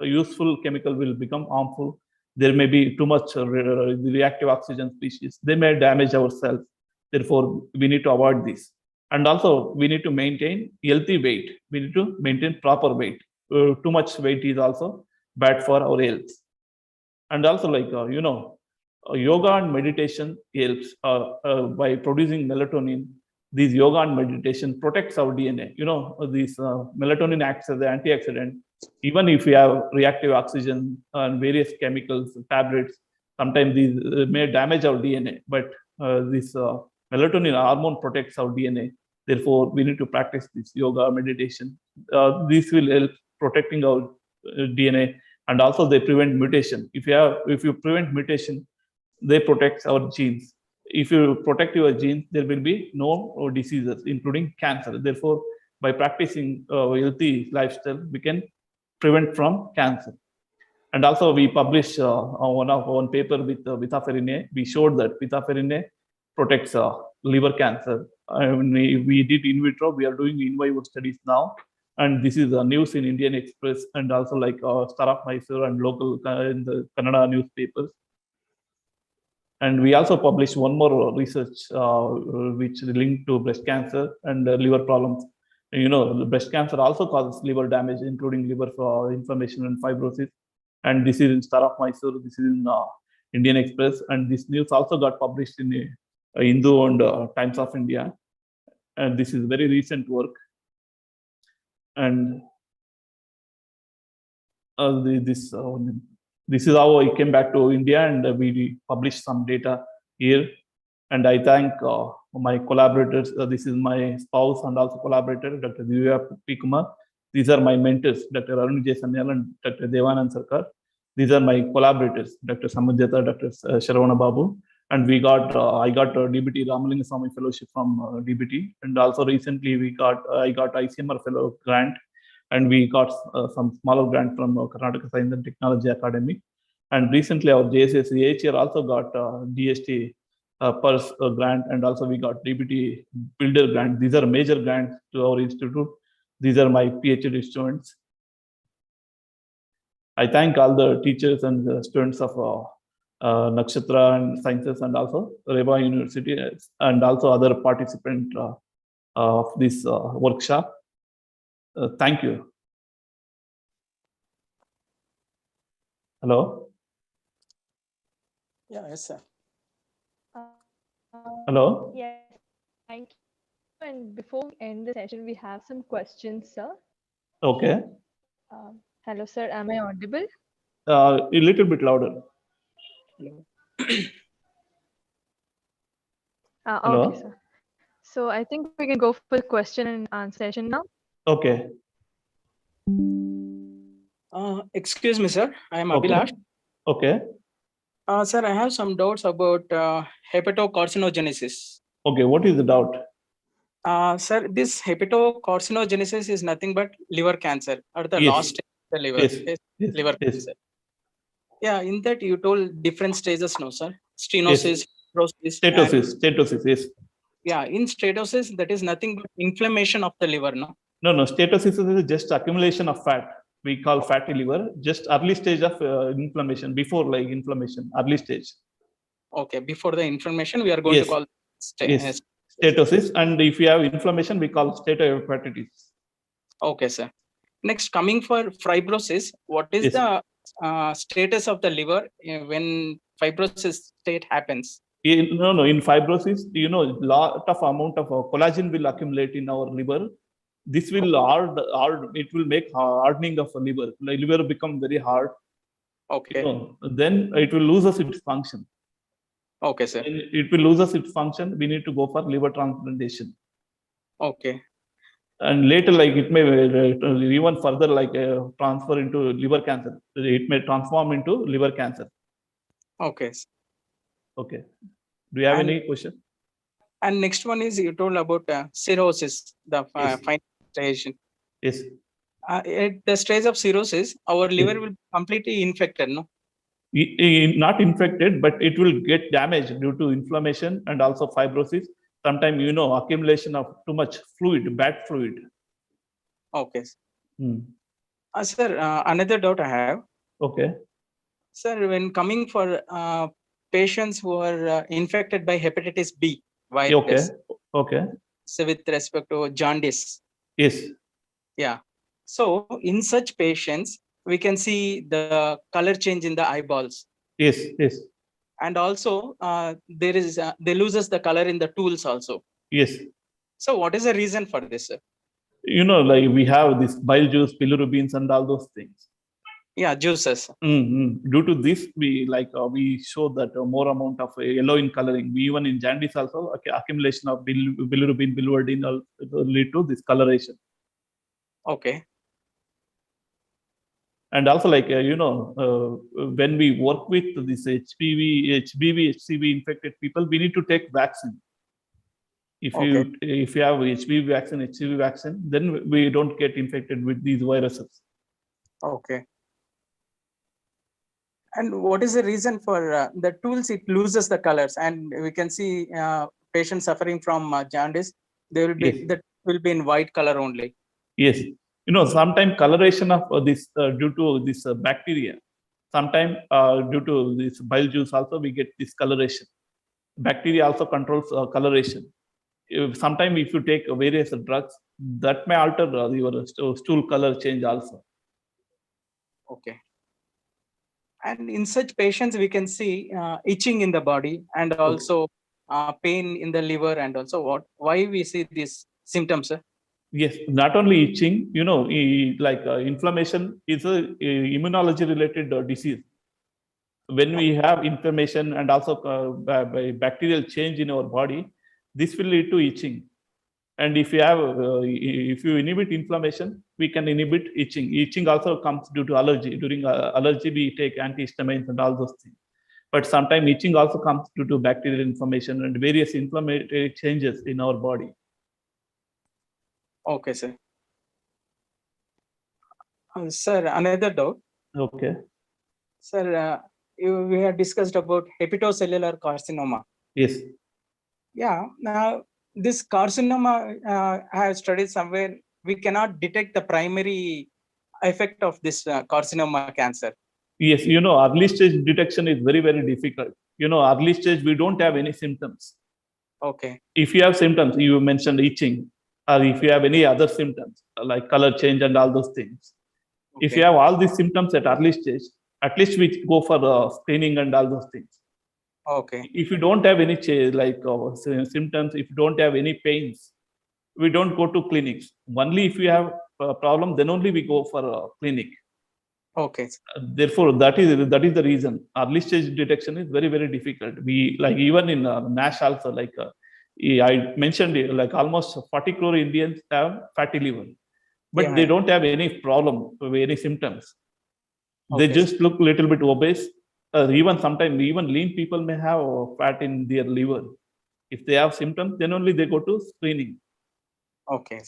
a useful chemical will become harmful. There may be too much reactive oxygen species. They may damage our cells. Therefore, we need to avoid this. And also, we need to maintain healthy weight. We need to maintain proper weight. Too much weight is also bad for our health. And also, like, yoga and meditation helps by producing melatonin. These yoga and meditation protects our DNA. This melatonin acts as an antioxidant. Even if we have reactive oxygen and various chemicals, tablets, sometimes these may damage our DNA, but this melatonin hormone protects our DNA. Therefore, we need to practice this yoga, meditation. This will help protecting our DNA, and also they prevent mutation. If you prevent mutation, they protect our genes. If you protect your genes, there will be no diseases, including cancer. Therefore, by practicing a healthy lifestyle, we can prevent from cancer. And also, we published one paper with Vitaferine A. We showed that Vitaferine A protects liver cancer. We did in vitro. We are doing in vivo studies now. And this is news in Indian Express and also like Star of Mysore and local in the Kannada newspapers. And we also published one more research which linked to breast cancer and liver problems. Breast cancer also causes liver damage, including liver inflammation and fibrosis. And this is in Star of Mysore. This is in Indian Express. And this news also got published in Hindu and Times of India. And this is very recent work. And this is how I came back to India, and we published some data here. And I thank my collaborators. This is my spouse and also collaborator, Dr. Divya P. Kumar. These are my mentors, Dr. Arun J. Sanyal and Dr. Devanand Sarkar. These are my collaborators, Dr. Samujata, Dr. Sharavana Babu. And I got DBT Ramalinga Swami Fellowship from DBT. And also recently I got ICMR Fellow grant. And we got some smaller grant from Karnataka Science and Technology Academy. And recently our JSS AHR also got DST PERS grant, and also we got DBT Builder grant. These are major grants to our institute. These are my PhD students. I thank all the teachers and the students of Nakshatra and Sciences and also Reva University and also other participants of this workshop. Thank you. Hello? Yeah, yes, sir. Hello? Yes, thank you. And before we end the session, we have some questions, sir. Okay. Hello, sir. Am I audible? A little bit louder. Hello? Okay, sir. So I think we can go for the question and answer session now. Okay. Excuse me, sir. I am Okay. Abhilash. Okay. Sir, I have some doubts about hepatocarcinogenesis. Okay. What is the doubt? Sir, this hepatocarcinogenesis is nothing but liver cancer or the Yes. last stage of the liver. Yes. Yes. Liver Yes. cancer. Yeah, in that you told different stages, no, sir? Stenosis, fibrosis, and Statosis, yes. yeah, in stenosis, that is nothing but inflammation of the liver, no? No, statosis is just accumulation of fat. We call fatty liver, just early stage of inflammation, before like inflammation, early stage. Okay, before the inflammation, we are going Yes. to call Yes. Statosis. And if you have inflammation, we call steatohepatitis. Okay, sir. Next, coming for fibrosis, what is Yes. the status of the liver when fibrosis state happens? No. In fibrosis, lot of amount of collagen will accumulate in our liver. This will it will make hardening of the liver. The liver become very hard. Okay. Then it will lose its function. Okay, sir. When it will lose its function, we need to go for liver transplantation. Okay. And later, like it may even further transfer into liver cancer. It may transform into liver cancer. Okay. Okay. Do you have And- any question? And next one is you told about cirrhosis, the Yes. final stage. Yes. At the stage of cirrhosis, our liver will be completely infected, no? Not infected, but it will get damaged due to inflammation and also fibrosis. Sometimes, accumulation of too much fluid, bad fluid. Okay. Hmm. Sir, another doubt I have. Okay. Sir, when coming for patients who are infected by hepatitis B virus, Okay. Okay. so with respect to jaundice. Yes. Yeah. So in such patients, we can see the color change in the eyeballs. Yes. Yes. And also they loses the color in the tools also. Yes. So what is the reason for this, sir? Like we have this bile juice, bilirubins, and all those things. Yeah, juices. Due to this, we show that more amount of yellow in coloring. We even in jaundice also accumulation of bilirubin, biliverdin lead to this coloration. Okay. And also, when we work with this HPV, HCV infected people, we need to take vaccine. If you have HPV vaccine, HCV vaccine, then we don't get infected with these viruses. Okay. And what is the reason for the tools? It loses the colors, and we can see patients suffering from jaundice. They will be that will be in white color only. Yes, sometimes coloration of this due to this bacteria. Sometimes due to this bile juice also we get this coloration. Bacteria also controls coloration. Sometimes if you take various drugs, that may alter your stool color change also. Okay. And in such patients, we can see itching in the body and also pain in the liver, and also why we see these symptoms, sir? Yes, not only itching, inflammation is a immunology related disease. When we have inflammation and also by bacterial change in our body, this will lead to itching. And if you inhibit inflammation, we can inhibit itching. Itching also comes due to allergy. During allergy, we take antihistamines and all those things. But sometimes itching also comes due to bacterial inflammation and various inflammatory changes in our body. Okay, sir. Sir, another doubt. Okay. Sir, we have discussed about hepatocellular carcinoma. Yes. Yeah. Now, this carcinoma, I have studied somewhere. We cannot detect the primary effect of this carcinoma cancer. Yes, early stage detection is very, very difficult. Early stage, we don't have any symptoms. Okay. If you have symptoms, you mentioned itching, or if you have any other symptoms like color change and all those things. Okay. If you have all these symptoms at early stage, at least we go for screening and all those things. Okay. If you don't have any symptoms, if you don't have any pains, we don't go to clinics. Only if you have a problem, then only we go for a clinic. Okay. Therefore, that is the reason early stage detection is very, very difficult. We even in NASH also, I mentioned, almost 40 crore Indians have fatty liver, but they don't have any problem, any symptoms. Okay. They just look a little bit obese. Sometimes lean people may have fat in their liver. If they have symptoms, then only they go to screening. Okay.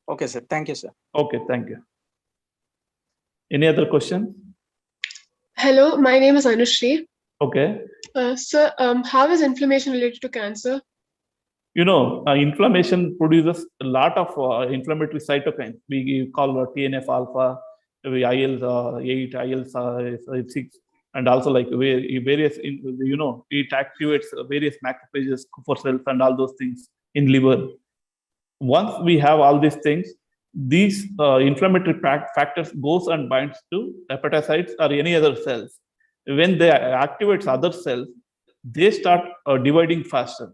Okay, sir. Thank you, sir. Okay, thank you. Any other question? Hello, my name is Anushri. Okay. Sir, how is inflammation related to cancer? Inflammation produces a lot of inflammatory cytokines. We call TNF alpha, IL-8, IL-6, and also various, it activates various macrophages, Kupffer cells, and all those things in liver. Once we have all these things, these inflammatory factors goes and binds to hepatocytes or any other cells. When they activate other cells, they start dividing faster.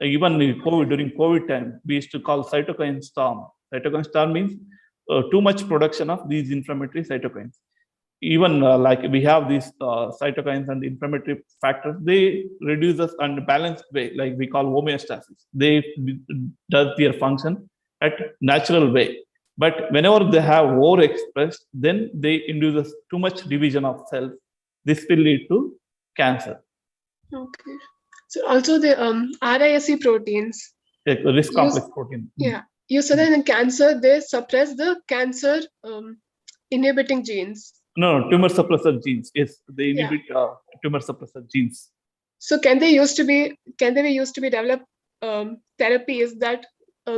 Even during COVID time, we used to call cytokine storm. Cytokine storm means too much production of these inflammatory cytokines. even like we have these cytokines and inflammatory factors, they reduce us in a balanced way, like we call homeostasis. They does their function at natural way. But whenever they have overexpressed, then they induce too much division of cells. This will lead to cancer. Okay. So also the RISC proteins. Like risk Use- complex protein. Yeah. You said that in cancer, they suppress the cancer inhibiting genes. No, tumor suppressor genes. Yes, they inhibit tumor suppressor genes. So can they be used to be developed therapies that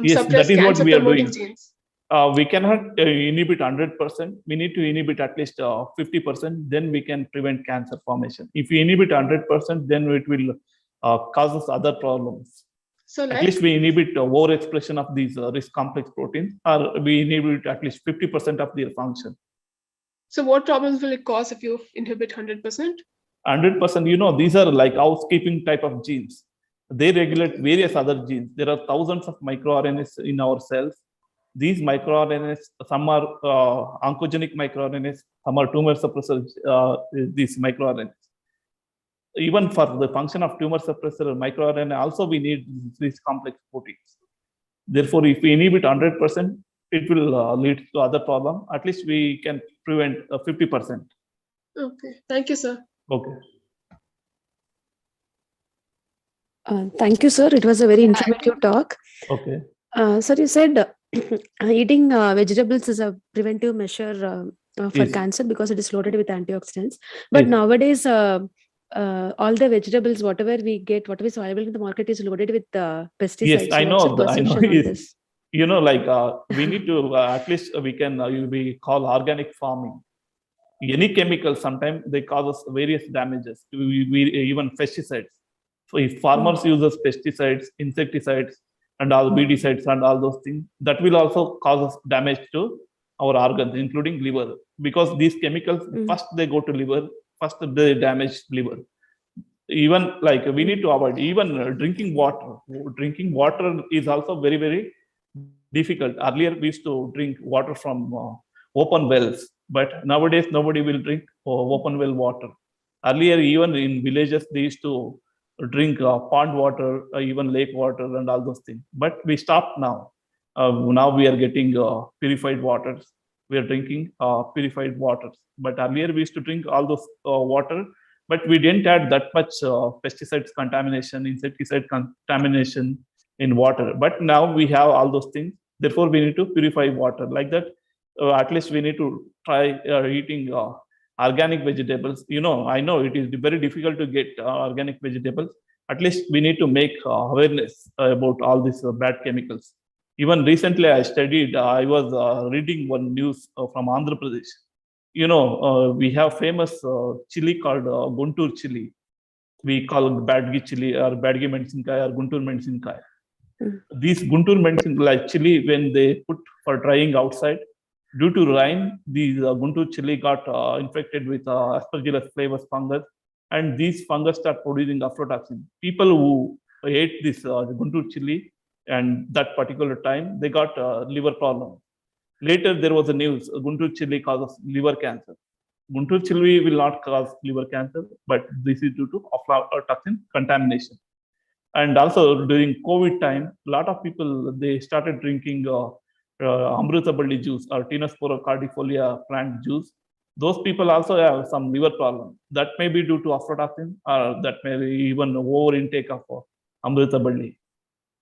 Yes, suppress that is what cancer we are promoting doing. genes? We cannot inhibit 100%. We need to inhibit at least 50%. Then we can prevent cancer formation. If we inhibit 100%, then it will cause us other problems. So At like least we inhibit overexpression of these risk complex proteins, or we inhibit at least 50% of their function. so what problems will it cause if you inhibit 100%? 100%, these are like housekeeping type of genes. They regulate various other genes. There are thousands of microRNAs in our cells. These microRNAs, some are oncogenic microRNAs, some are tumor suppressor, these microRNAs. Even for the function of tumor suppressor microRNA, also we need these complex proteins. Therefore, if we inhibit 100%, it will lead to other problem. At least we can prevent 50%. Okay. Thank you, sir. Okay. Thank you, sir. It was a very informative talk. Okay. Sir, you said eating vegetables is a preventive measure for Yes. cancer because it is loaded with antioxidants. But Yes. nowadays, all the vegetables, whatever we get, whatever is available in the market, is loaded with pesticides. Yes, I So know. what's your I know. perception on Yes. this? We need to at least we can we call organic farming. Any chemicals sometimes they cause us various damages. We even pesticides. So if farmers uses pesticides, insecticides, and all weedicides and all those things, that will also cause us damage to our organs, including liver, because these chemicals first they go to liver, first they damage liver. Even like we need to avoid even drinking water. Drinking water is also very, very difficult. Earlier we used to drink water from open wells, but nowadays nobody will drink open well water. Earlier, even in villages, they used to drink pond water, even lake water, and all those things. But we stopped now. Now we are getting purified waters. We are drinking purified waters. But earlier we used to drink all those water, but we didn't add that much pesticides contamination, insecticide contamination in water. But now we have all those things. Therefore, we need to purify water. Like that, at least we need to try eating organic vegetables. I know it is very difficult to get organic vegetables. At least we need to make awareness about all these bad chemicals. Even recently, I was reading one news from Andhra Pradesh. We have famous chili called Guntur chili. We call it Badgi chili or Badgi Mensinkai or Guntur Mensinkai. These Guntur Mensinkai chili, when they put for drying outside, due to rain, these Guntur chili got infected with Aspergillus flavus fungus, and these fungus start producing aflatoxin. People who ate this Guntur chili and that particular time, they got liver problem. Later, there was a news, Guntur chili causes liver cancer. Guntur chili will not cause liver cancer, but this is due to aflatoxin contamination. And also during COVID time, a lot of people, they started drinking Amrutaballi juice or Tinospora cardifolia plant juice. Those people also have some liver problem. That may be due to aflatoxin, or that may be even over intake of Amrutaballi.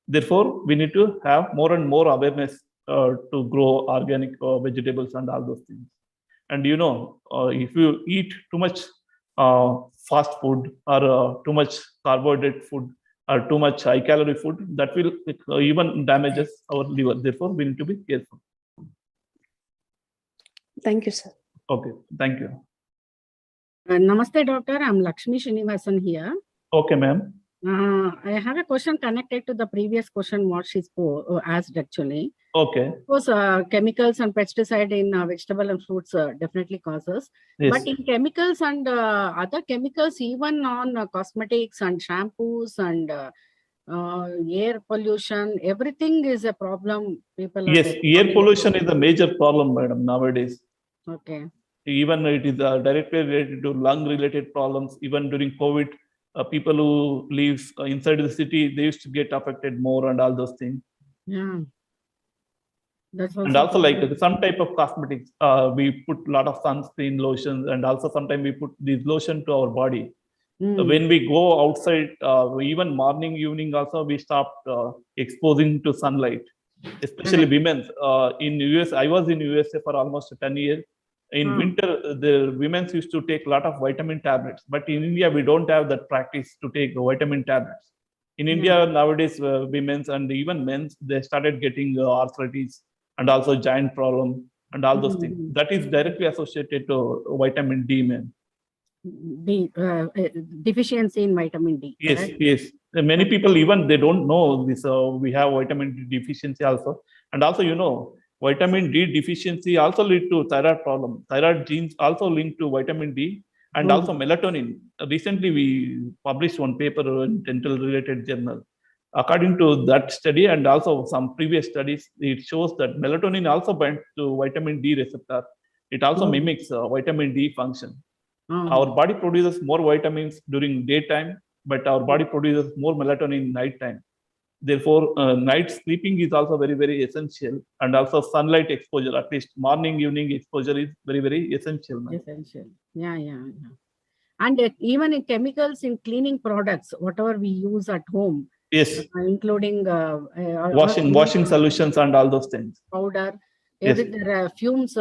Therefore, we need to have more and more awareness to grow organic vegetables and all those things. And if you eat too much fast food or too much carbohydrate food or too much high calorie food, that will even damages our liver. Therefore, we need to be careful. Thank you, sir. Okay, thank you. Namaste, doctor. I'm Lakshmi Srinivasan here. Okay, ma'am. I have a question connected to the previous question what she asked actually. Okay. Of course, chemicals and pesticide in vegetable and fruits definitely causes. Yes. But in chemicals and other chemicals, even on cosmetics and shampoos and air pollution, everything is a problem. People are Yes, air pollution is a major problem, madam, nowadays. Okay. Even it is directly related to lung-related problems. Even during COVID, people who live inside the city, they used to get affected more and all those things. Yeah. That's And also like some type of cosmetics, we put a lot of sunscreen lotions, and also sometimes we put this lotion to our body. When we go outside, even morning, evening also, we stopped exposing to sunlight, especially women. In US, I was in USA for almost 10 years. In winter, the women used to take a lot of vitamin tablets, but in India, we don't have that practice to take vitamin tablets. In India, nowadays, women's and even men's, they started getting arthritis and also giant problem and all those things. That is directly associated to vitamin D, man. Deficiency in vitamin D. Yes, correct? yes. Many people even they don't know this. We have vitamin D deficiency also, and also vitamin D deficiency also lead to thyroid problem. Thyroid genes also linked to vitamin D and also melatonin. Recently, we published one paper in dental related journal. According to that study and also some previous studies, it shows that melatonin also binds to vitamin D receptor. It also mimics vitamin D function. Our body produces more vitamins during daytime, but our body produces more melatonin nighttime. Therefore, night sleeping is also very, very essential. And also sunlight exposure, at least morning, evening exposure is very, very essential. Essential. Yeah. And even in chemicals in cleaning products, whatever we use at home, yes, including washing solutions and all those things. Powder. Yes. The fumes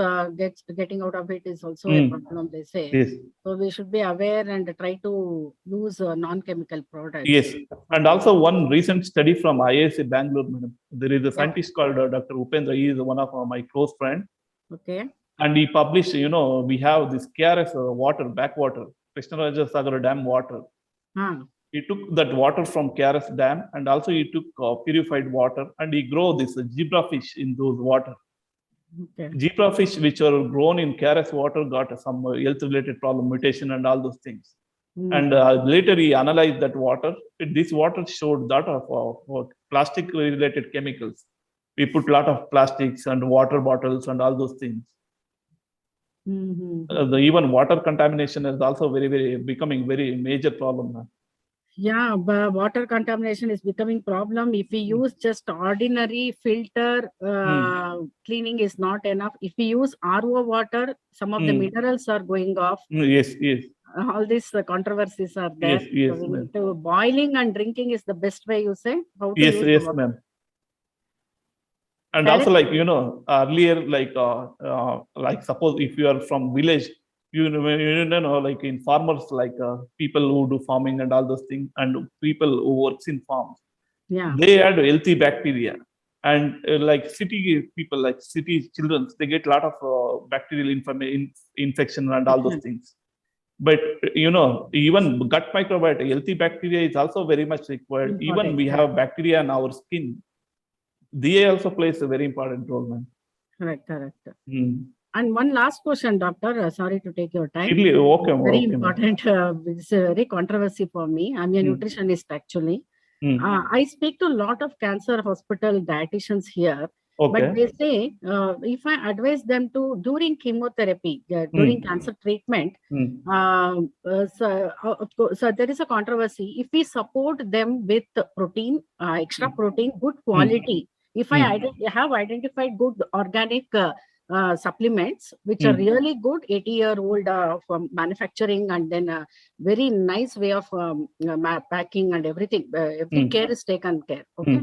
getting out of it is also a problem, they say. Yes. So we should be aware and try to use non-chemical products. Yes. And also one recent study from IISc Bangalore, madam. There is a scientist called Dr. Upendra. He is one of my close friends. Okay. And he published, we have this KRS water, backwater, Krishnaraja Sagar Dam water. He took that water from KRS Dam, and also he took purified water, and he grew this zebra fish in those water. Okay. Zebra fish which are grown in KRS water got some health-related problem, mutation, and all those things. And later he analyzed that water. This water showed that of plastic-related chemicals. We put a lot of plastics and water bottles and all those things. Even water contamination is also becoming very major problem now. Yeah, but water contamination is becoming problem. If we use just ordinary filter, cleaning is not enough. If we use RO water, some of the minerals are going off. Yes. All these controversies are there. Yes, so boiling and drinking is the best way, you say? How to yes, use ma'am. And also, like, earlier, like suppose if you are from village, like in farmers, like people who do farming and all those things, and people who works in farms, they had healthy bacteria. And like city people, like city children, they get a lot of bacterial infection and all those things. But even gut microbiota, healthy bacteria is also very much required. Even we have bacteria in our skin. They also plays a very important role, man. Correct. And one last question, doctor. Sorry to take your time. Very important. It's a very controversy for me. I'm a nutritionist, actually. I speak to a lot of cancer hospital dietitians here. But they say, if I advise them to, during chemotherapy, during cancer treatment, so there is a controversy. If we support them with protein, extra protein, good quality, if I have identified good organic supplements, which are really good, 80-year-old from manufacturing, and then a very nice way of packing and everything. Every care is taken care. Okay,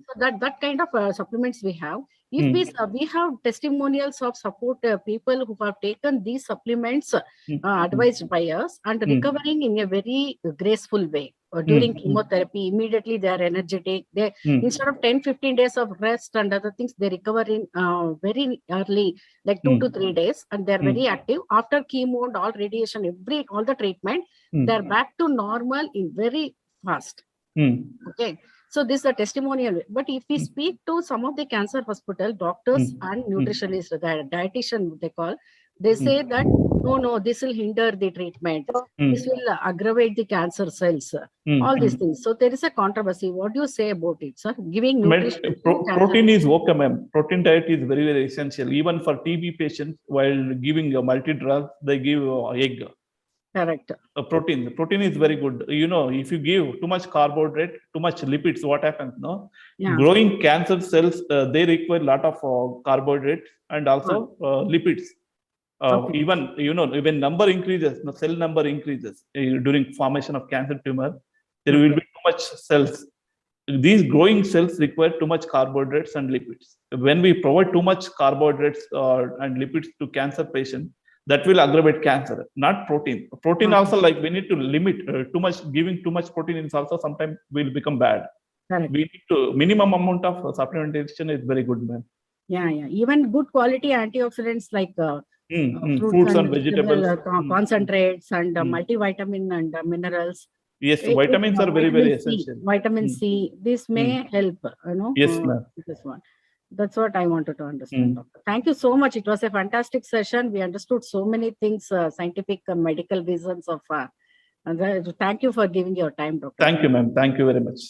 so that kind of supplements we have. If we have testimonials of support people who have taken these supplements advised by us and recovering in a very graceful way. During chemotherapy, immediately they are energetic. They instead of 10-15 days of rest and other things, they recover in very early, like 2 to 3 days, and they're very active. After chemo and all radiation, all the treatment, they're back to normal in very fast. Okay. So this is a testimonial. But if we speak to some of the cancer hospital doctors and nutritionists, the dietitian they call, they say that no, this will hinder the treatment. This will aggravate the cancer cells. Mm, All these mm. things. So there is a controversy. What do you say about it, sir? Giving nutrition to cancer Protein is okay, ma'am. Protein diet is very, very essential. Even for TB patients, while giving a multi-drug, they give egg. Correct. Protein. Protein is very good. You know, if you give too much carbohydrate, too much lipids, what happens? No, Yeah. growing cancer cells, they require a lot of carbohydrates and also lipids. Okay. Even, you know, when number increases, the cell number increases during formation of cancer tumor, there will be too much cells. These growing cells require too much carbohydrates and lipids. When we provide too much carbohydrates and lipids to cancer patient, that will aggravate cancer, not protein. Protein also, like, we need to limit too much. Giving too much protein is also sometimes will become bad. Correct. We need to minimum amount of supplementation is very good, man. Yeah. Even good quality antioxidants like fruits and vegetables, concentrates and multivitamin and minerals. Yes, vitamins are very, very essential. Vitamin C. This may help. You know. Yes, ma'am. This one. That's what I wanted to understand, Doctor. Thank you so much. It was a fantastic session. We understood so many things, scientific and medical reasons of. Thank you for giving your time, Doctor. Thank you, ma'am. Thank you very much.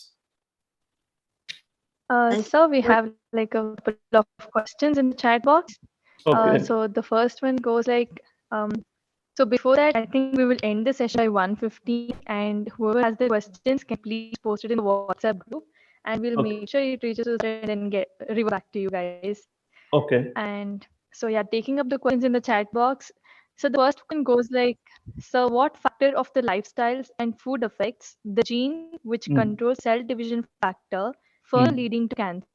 So we have like a couple of questions in the chat box. Okay. So the first one goes like, so before that, I think we will end the session by 1:15, and whoever has the questions can please post it in the WhatsApp group, and we'll make sure it reaches us and then revert back to you guys. Okay. And so yeah, taking up the questions in the chat box. So the first one goes like, so what factor of the lifestyles and food affects the gene which controls cell division factor for leading to cancer?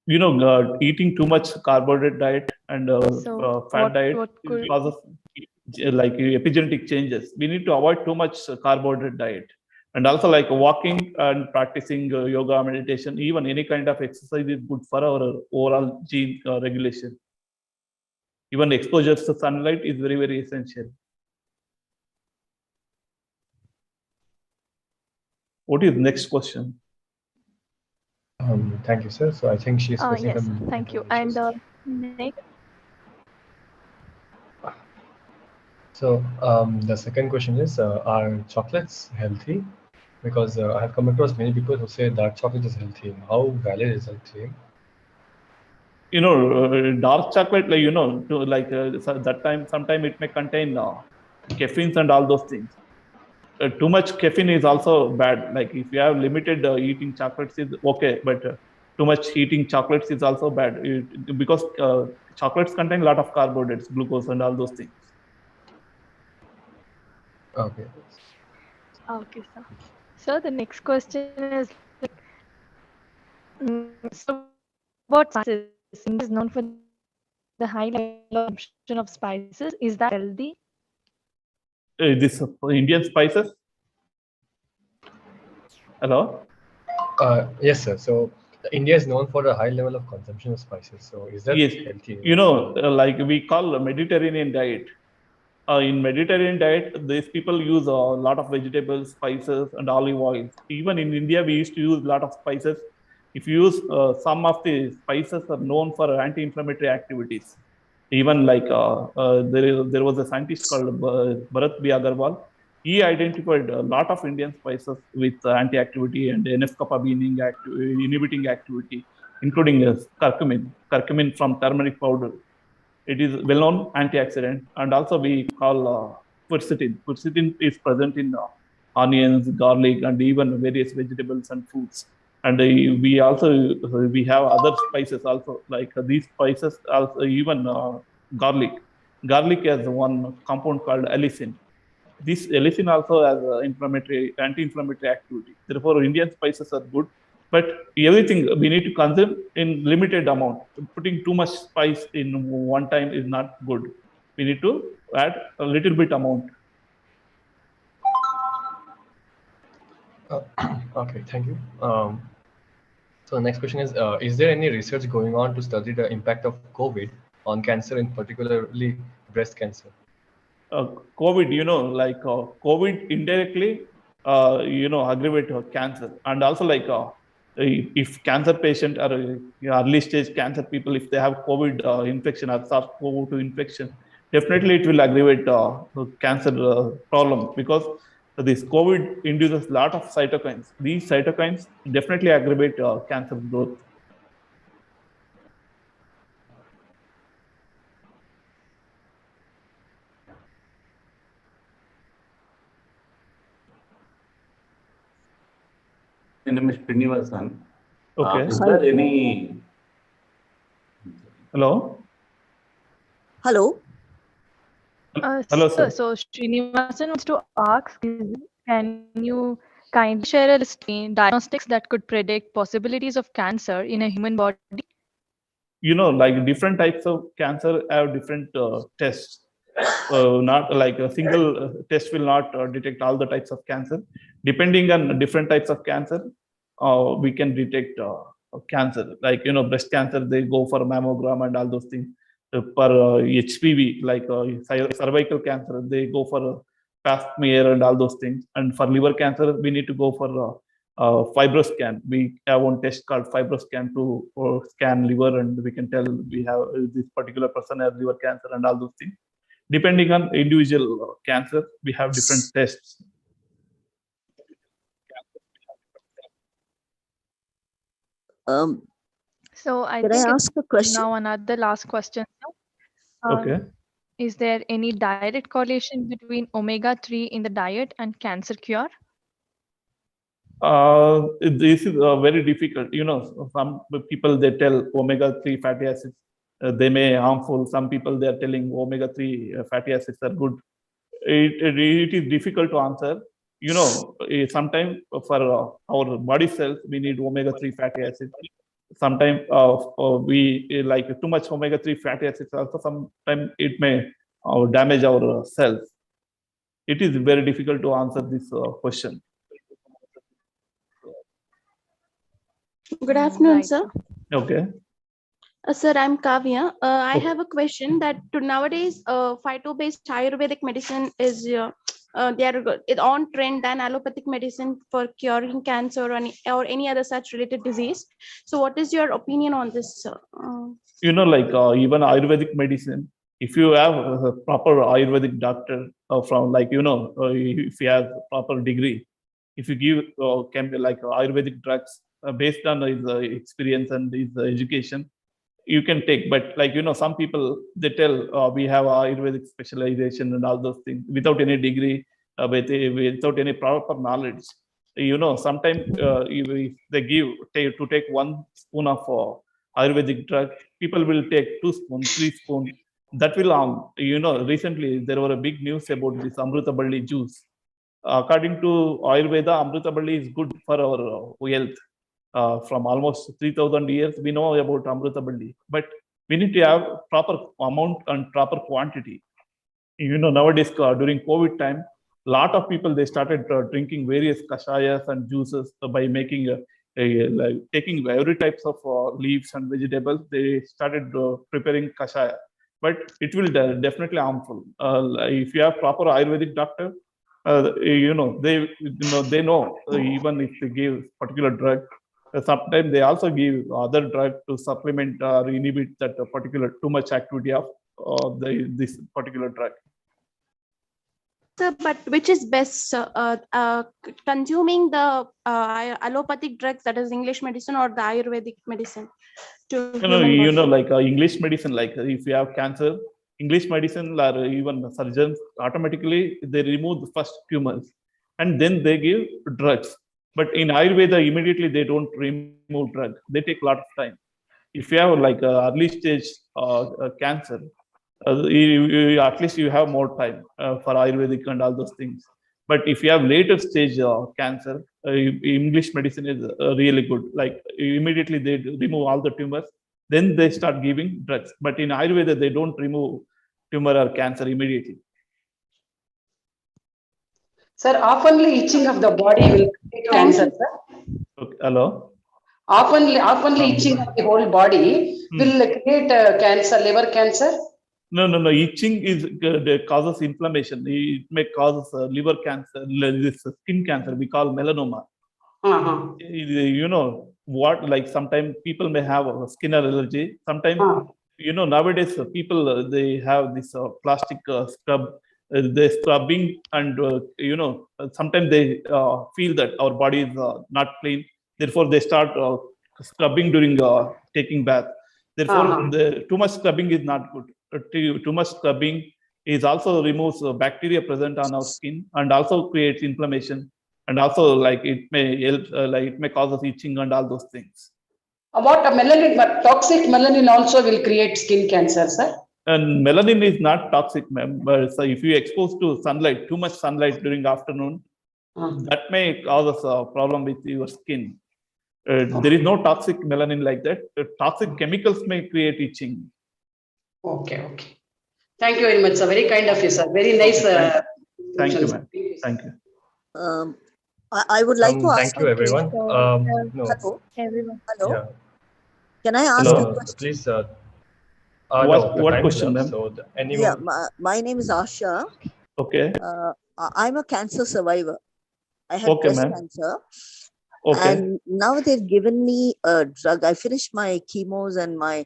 You know, eating too much carbohydrate diet and fat diet causes like epigenetic changes. We need to avoid too much carbohydrate diet, and also like walking and practicing yoga, meditation, even any kind of exercise is good for our overall gene regulation. Even exposure to sunlight is very, very essential. What is the next question? Thank you, sir. So I think she's facing yes, some thank you. issues. And next. So the second question is, are chocolates healthy? Because I have come across many people who say dark chocolate is healthy. How valid is that claim? You know, dark chocolate, like, you know, that time, sometime it may contain caffeines and all those things. Too much caffeine is also bad. Like if you have limited eating chocolates is okay, but too much eating chocolates is also bad because chocolates contain a lot of carbohydrates, glucose, and all those things. Okay. Okay, sir. So the next question is, so what spices is known for the high level of consumption of spices? Is that healthy? This Indian spices. Hello. Yes, sir. So India is known for a high level of consumption of spices. So is that healthy? You know, like we call a Mediterranean diet. In Mediterranean diet, these people use a lot of vegetables, spices, and olive oil. Even in India, we used to use a lot of spices. If you use some of the spices are known for anti-inflammatory activities. Even like there was a scientist called Bharat B. Agarwal. He identified a lot of Indian spices with anti-activity and NF-kappa inhibiting activity, including curcumin. Curcumin from turmeric powder. It is well-known antioxidant, and also we call quercetin. Quercetin is present in onions, garlic, and even various vegetables and fruits. And we have other spices also, like these spices also, even garlic. Garlic has one compound called allicin. This allicin also has anti-inflammatory activity. Therefore, Indian spices are good. But everything we need to consume in limited amount. Putting too much spice in one time is not good. We need to add a little bit amount. Okay, thank you. So the next question is there any research going on to study the impact of COVID on cancer, in particularly breast cancer? COVID, you know, like COVID indirectly, you know, aggravate cancer, and also like if cancer patient or early stage cancer people, if they have COVID infection or SARS-CoV-2 infection, definitely it will aggravate the cancer problem, because this COVID induces a lot of cytokines. These cytokines definitely aggravate cancer growth. My name is Srinivasan. Okay. Is there any? Hello. Hello. Hello, sir. So Srinivasan wants to ask, can you kindly share a list of diagnostics that could predict possibilities of cancer in a human body? Like different types of cancer have different tests. Not like a single test will not detect all the types of cancer. Depending on different types of cancer, we can detect cancer. Like, breast cancer, they go for mammogram and all those things. For HPV, like cervical cancer, they go for pap smear and all those things. And for liver cancer, we need to go for fibroscan. We have one test called fibroscan to scan liver, and we can tell we have this particular person has liver cancer and all those things. Depending on individual cancer, we have different tests. So I Can think I ask a question? now another last question. Okay. Is there any direct correlation between omega-3 in the diet and cancer cure? This is very difficult. Some people, they tell omega-3 fatty acids, they may harmful. Some people, they are telling omega-3 fatty acids are good. It is difficult to answer. Sometimes for our body cells, we need omega-3 fatty acids. Sometimes we like too much omega-3 fatty acids also. Sometimes it may damage our cells. It is very difficult to answer this question. Good afternoon, Right. sir. Okay. Sir, I'm Kavya. I have a question that nowadays, phyto-based Ayurvedic medicine is they are on trend than allopathic medicine for curing cancer or any other such related disease. So, what is your opinion on this, sir? Like even Ayurvedic medicine, if you have a proper Ayurvedic doctor from, like, if you have proper degree, if you give like Ayurvedic drugs based on his experience and his education, you can take. But like, some people, they tell we have Ayurvedic specialization and all those things without any degree, without any proper knowledge. Sometimes if they to take 1 spoon of Ayurvedic drug, people will take 2 spoons, 3 spoons. That will harm. Recently there were a big news about this Amrutaballi juice. According to Ayurveda, Amrutaballi is good for our health. From almost 3,000 years, we know about Amrutaballi, but we need to have proper amount and proper quantity. Nowadays during COVID time, a lot of people, they started drinking various kashayas and juices by making like taking every types of leaves and vegetables. They started preparing kashaya, but it will definitely harmful. If you have proper Ayurvedic doctor, they know even if they give particular drug, sometimes they also give other drug to supplement or inhibit that particular too much activity of this particular drug. Sir, but which is best, consuming the allopathic drugs, that is English medicine, or the Ayurvedic medicine? Like English medicine, like if you have cancer, English medicine or even surgeons, automatically they remove the first tumors and then they give drugs. But in Ayurveda, immediately they don't remove drug. They take a lot of time. If you have like early stage cancer, at least you have more time for Ayurvedic and all those things. But if you have later stage cancer, English medicine is really good. Like immediately they remove all the tumors, then they start giving drugs. But in Ayurveda, they don't remove tumor or cancer immediately. Sir, oftenly itching of the body will create cancer, sir. Okay. Hello? Oftenly itching of the whole body will create cancer, liver cancer? No. Itching is causes inflammation. It may cause liver cancer, this skin cancer we call melanoma. What, like sometimes people may have a skin allergy. Sometimes nowadays people they have this plastic scrub. They're scrubbing, and sometimes they feel that our body is not clean. Therefore, they start scrubbing during taking bath. Therefore, too much scrubbing is not good. Too much scrubbing is also removes bacteria present on our skin, and also creates inflammation, and also like it may help, like it may cause us itching and all those things. What a melanin, but toxic melanin also will create skin cancer, sir. And melanin is not toxic, ma'am. But so if you expose to sunlight, too much sunlight during afternoon, that may cause us a problem with your skin. There is no toxic melanin like that. Toxic chemicals may create itching. Okay. Thank you very much, sir. Very kind of you, sir. Very nice. Thank you, ma'am. Thank you. I would like to ask. Thank you, everyone. No. Hello, everyone. Hello. Yeah. Can I ask a question? Please. What question, ma'am? So Yeah, my name is Asha. Okay. I'm a cancer survivor. I had Okay, breast ma'am. cancer. Okay. And now they've given me a drug. I finished my chemos and my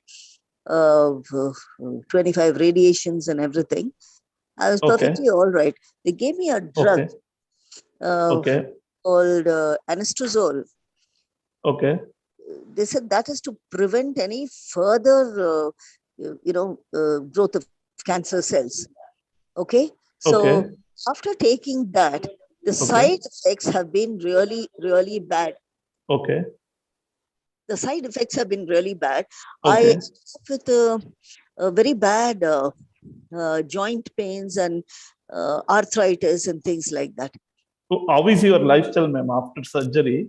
25 radiations and everything. I was perfectly all right. They gave me a drug called anastrozole. Okay. They said that is to prevent any further, growth of cancer cells. Okay. So after taking that, the side effects have been really, really bad. Okay. The side effects have been really bad. Okay. I ended up with a very bad joint pains and arthritis and things like that. So how is your lifestyle, ma'am, after surgery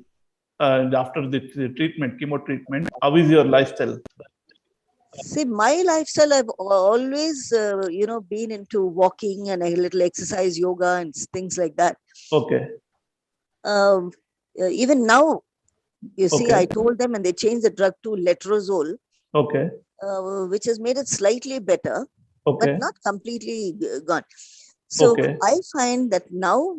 and after the treatment, chemo treatment? How is your lifestyle? See, my lifestyle, I've always, been into walking and a little exercise, yoga and things like that. Okay. Even now, you see, I told them and they changed the drug to letrozole. Okay. Which has made it slightly better, but not completely gone. So I find that now,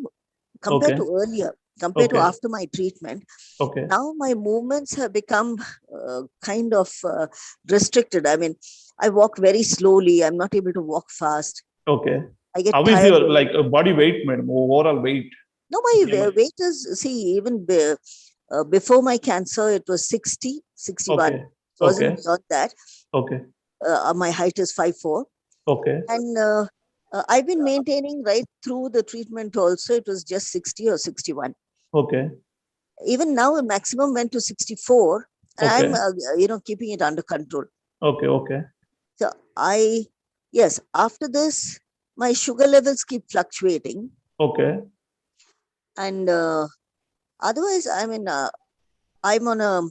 compared to earlier, compared to after my treatment, now my movements have become kind of restricted. I mean, I walk very slowly. I'm not able to walk fast. Okay. I get How tired. is your body weight, madam? Overall weight? No, my weight is, see, even before my cancer, it was 60, 61. It wasn't beyond that. Okay. My height is 5'4". Okay. And I've been maintaining right through the treatment also. It was just 60 or 61. Okay. Even now, a maximum went to 64. And I'm, keeping it under control. Okay. So yes, after this, my sugar levels keep fluctuating. Okay. And otherwise, I mean, I'm on a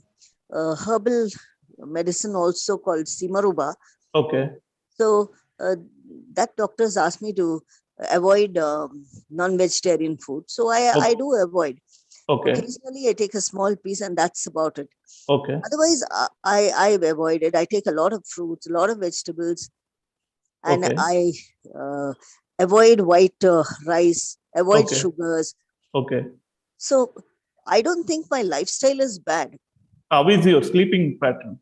herbal medicine also called Simaruba. Okay. So that doctors asked me to avoid non-vegetarian food. So I do avoid. Okay. Occasionally, I take a small piece and that's about it. Okay. Otherwise, I've avoided. I take a lot of fruits, a lot of vegetables. And I avoid white rice, avoid sugars. Okay. So I don't think my lifestyle is bad. How is your sleeping pattern?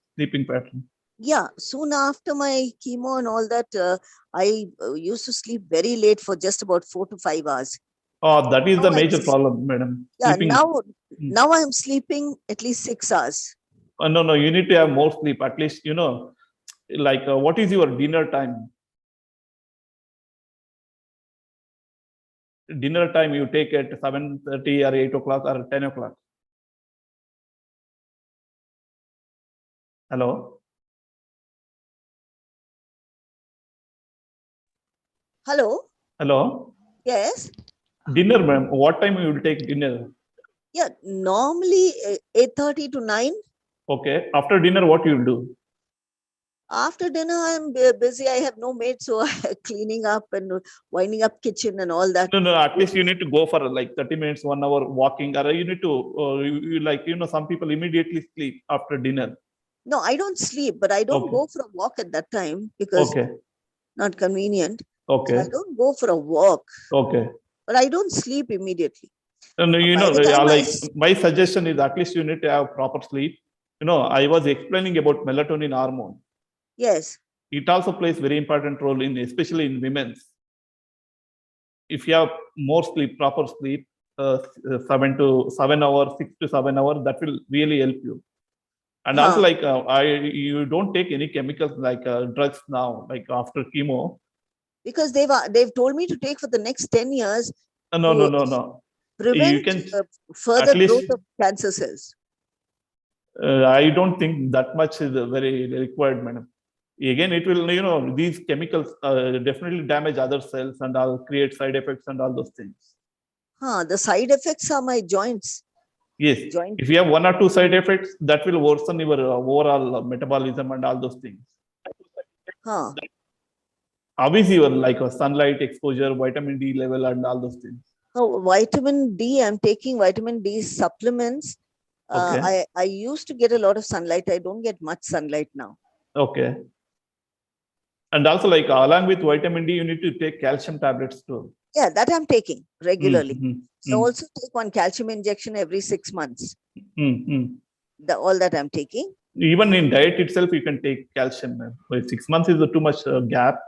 Yeah, soon after my chemo and all that, I used to sleep very late for just about 4 to 5 hours. Oh, that is the major problem, madam. Yeah, sleeping. now I'm sleeping at least 6 hours. No, you need to have more sleep. At least, what is your dinner time? Dinner time you take at 7:30 or 8 o'clock or 10 o'clock. Hello? Hello? Yes. Dinner, ma'am. What time you will take dinner? Yeah, normally 8:30 to 9. Okay. After dinner, what you will do? After dinner, I'm busy. I have no maid, so cleaning up and winding up kitchen and all that. No. At least you need to go for like 30 minutes, 1 hour walking, or you need to, some people immediately sleep after dinner. No, I don't sleep, but I don't go for a walk at that time because not convenient. Okay. So I don't go for a walk. Okay. But I don't sleep immediately. My suggestion is at least you need to have proper sleep. I was explaining about melatonin hormone. Yes. it also plays very important role in, especially in women's. If you have more sleep, proper sleep, 7 to 7 hours, 6 to 7 hours, that will really help you. And also, like you don't take any chemicals like drugs now, like after chemo. Because they've told me to take for the next 10 years. No. Prevent you can further growth of cancer cells. I don't think that much is very required, madam. Again, it will, these chemicals definitely damage other cells and create side effects and all those things. The side effects are my joints. Yes. If you have 1 or 2 side effects, that will worsen your overall metabolism and all those things. Obviously, your like sunlight exposure, vitamin D level, and all those things. Oh, vitamin D, I'm taking vitamin D supplements. Okay. I used to get a lot of sunlight. I don't get much sunlight now. Okay. And also, like along with vitamin D, you need to take calcium tablets too. Yeah, that I'm taking regularly. So also take one calcium injection every 6 months. All that I'm taking. Even in diet itself, you can take calcium. 6 months is too much gap.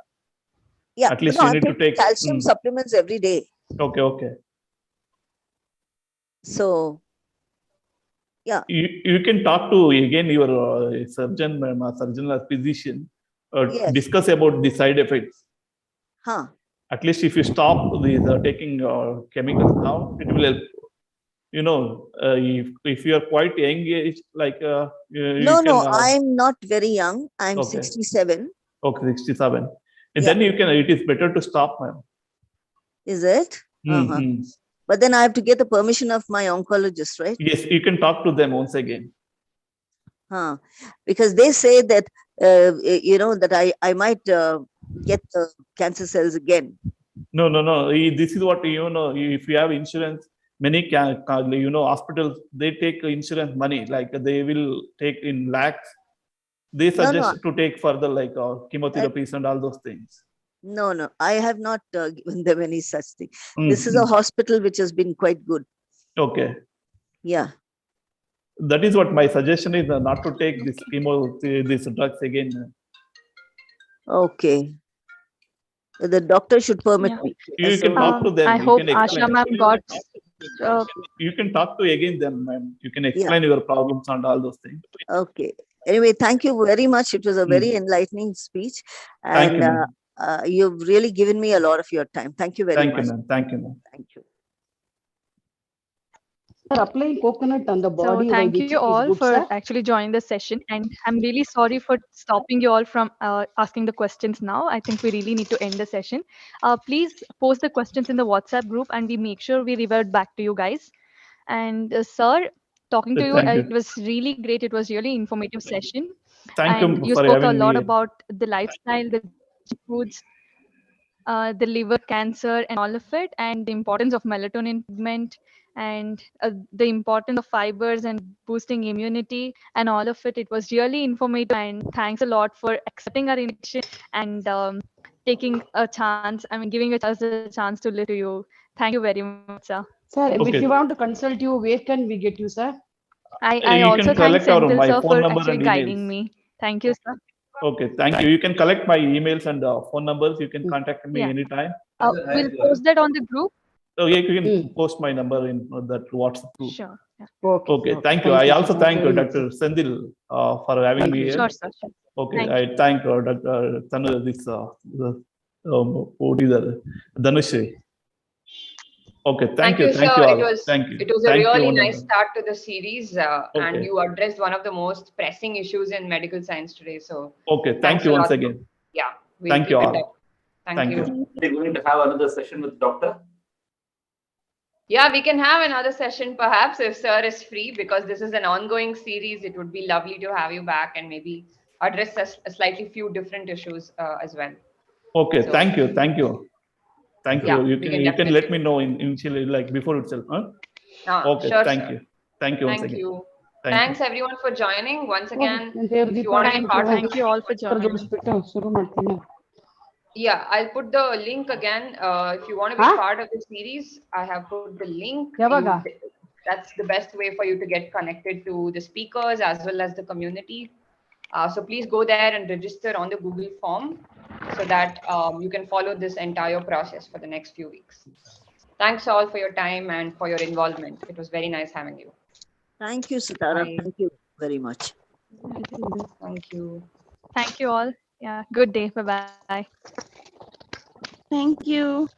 Yeah, at least you need to take calcium supplements every day. Okay. So, yeah. You can talk to again your surgeon or physician. Yes. Discuss about the side effects. At least if you stop taking chemicals now, it will help. If you are quite young age, like no, I'm not very young. I'm okay. 67. Okay, 67. And then you can. It is better to stop, ma'am. Is it? But then I have to get the permission of my oncologist, right? Yes, you can talk to them once again. Because they say that that I might get the cancer cells again. No. This is what if you have insurance, many hospitals, they take insurance money, like they will take in lakhs. They suggest to take further like chemotherapies and all those things. No, I have not given them any such thing. This is a hospital which has been quite good. Okay. Yeah. That is what my suggestion is, not to take this these drugs again. Okay. The doctor should permit me. You can talk to them. I hope Asha ma'am got. You can talk to again them, ma'am. You can explain your problems and all those things. Okay. Anyway, thank you very much. It was a very enlightening speech, and you've really given me a lot of your time. Thank you very much. Thank you, ma'am. Thank you. Applying coconut on the body. So thank you all for actually joining the session, and I'm really sorry for stopping you all from asking the questions now. I think we really need to end the session. Please post the questions in the WhatsApp group, and we make sure we revert back to you guys. And sir, talking to you, it was really great. It was really informative session. Thank you. You spoke a lot about the lifestyle, the foods, the liver cancer and all of it, and the importance of melatonin pigment, and the importance of fibers and boosting immunity and all of it. It was really informative, and thanks a lot for accepting our invitation and taking a chance, giving us a chance to listen to you. Thank you very much, sir. Sir, if you want to consult you, where can we get you, sir? I also thank Senthil sir for actually guiding me. Thank you, sir. Okay, thank you. You can collect my emails and phone numbers. You can contact me anytime. We'll post that on the group. Oh, yeah, you can post my number in that WhatsApp group. Sure. Yeah. Okay, thank you. I also thank Dr. Senthil for having me here. Sure, sir. Okay, I thank Dr. Dhanushri. Okay, thank you. Thank you all. It was a really nice start to the series, and you addressed one of the most pressing issues in medical science today. So okay, thank you once again. Yeah, thank you all. Thank you. Are you going to have another session with doctor? Yeah, we can have another session perhaps if sir is free, because this is an ongoing series. It would be lovely to have you back and maybe address a slightly few different issues as well. Okay, so, thank you. Thank you. Yeah, you can let me know initially, like before itself. Huh? Okay, sure, thank you. Thank you once again. Thanks everyone for joining once again. If you want to be part, thank you all for joining. Yeah, I'll put the link again. If you want to be part of the series, I have put the link. That's the best way for you to get connected to the speakers as well as the community. So please go there and register on the Google form so that you can follow this entire process for the next few weeks. Thanks all for your time and for your involvement. It was very nice having you. Thank you, Sitara. Bye. Thank you very much. Thank you. Thank you all. Yeah, good day. Bye-bye. Thank you.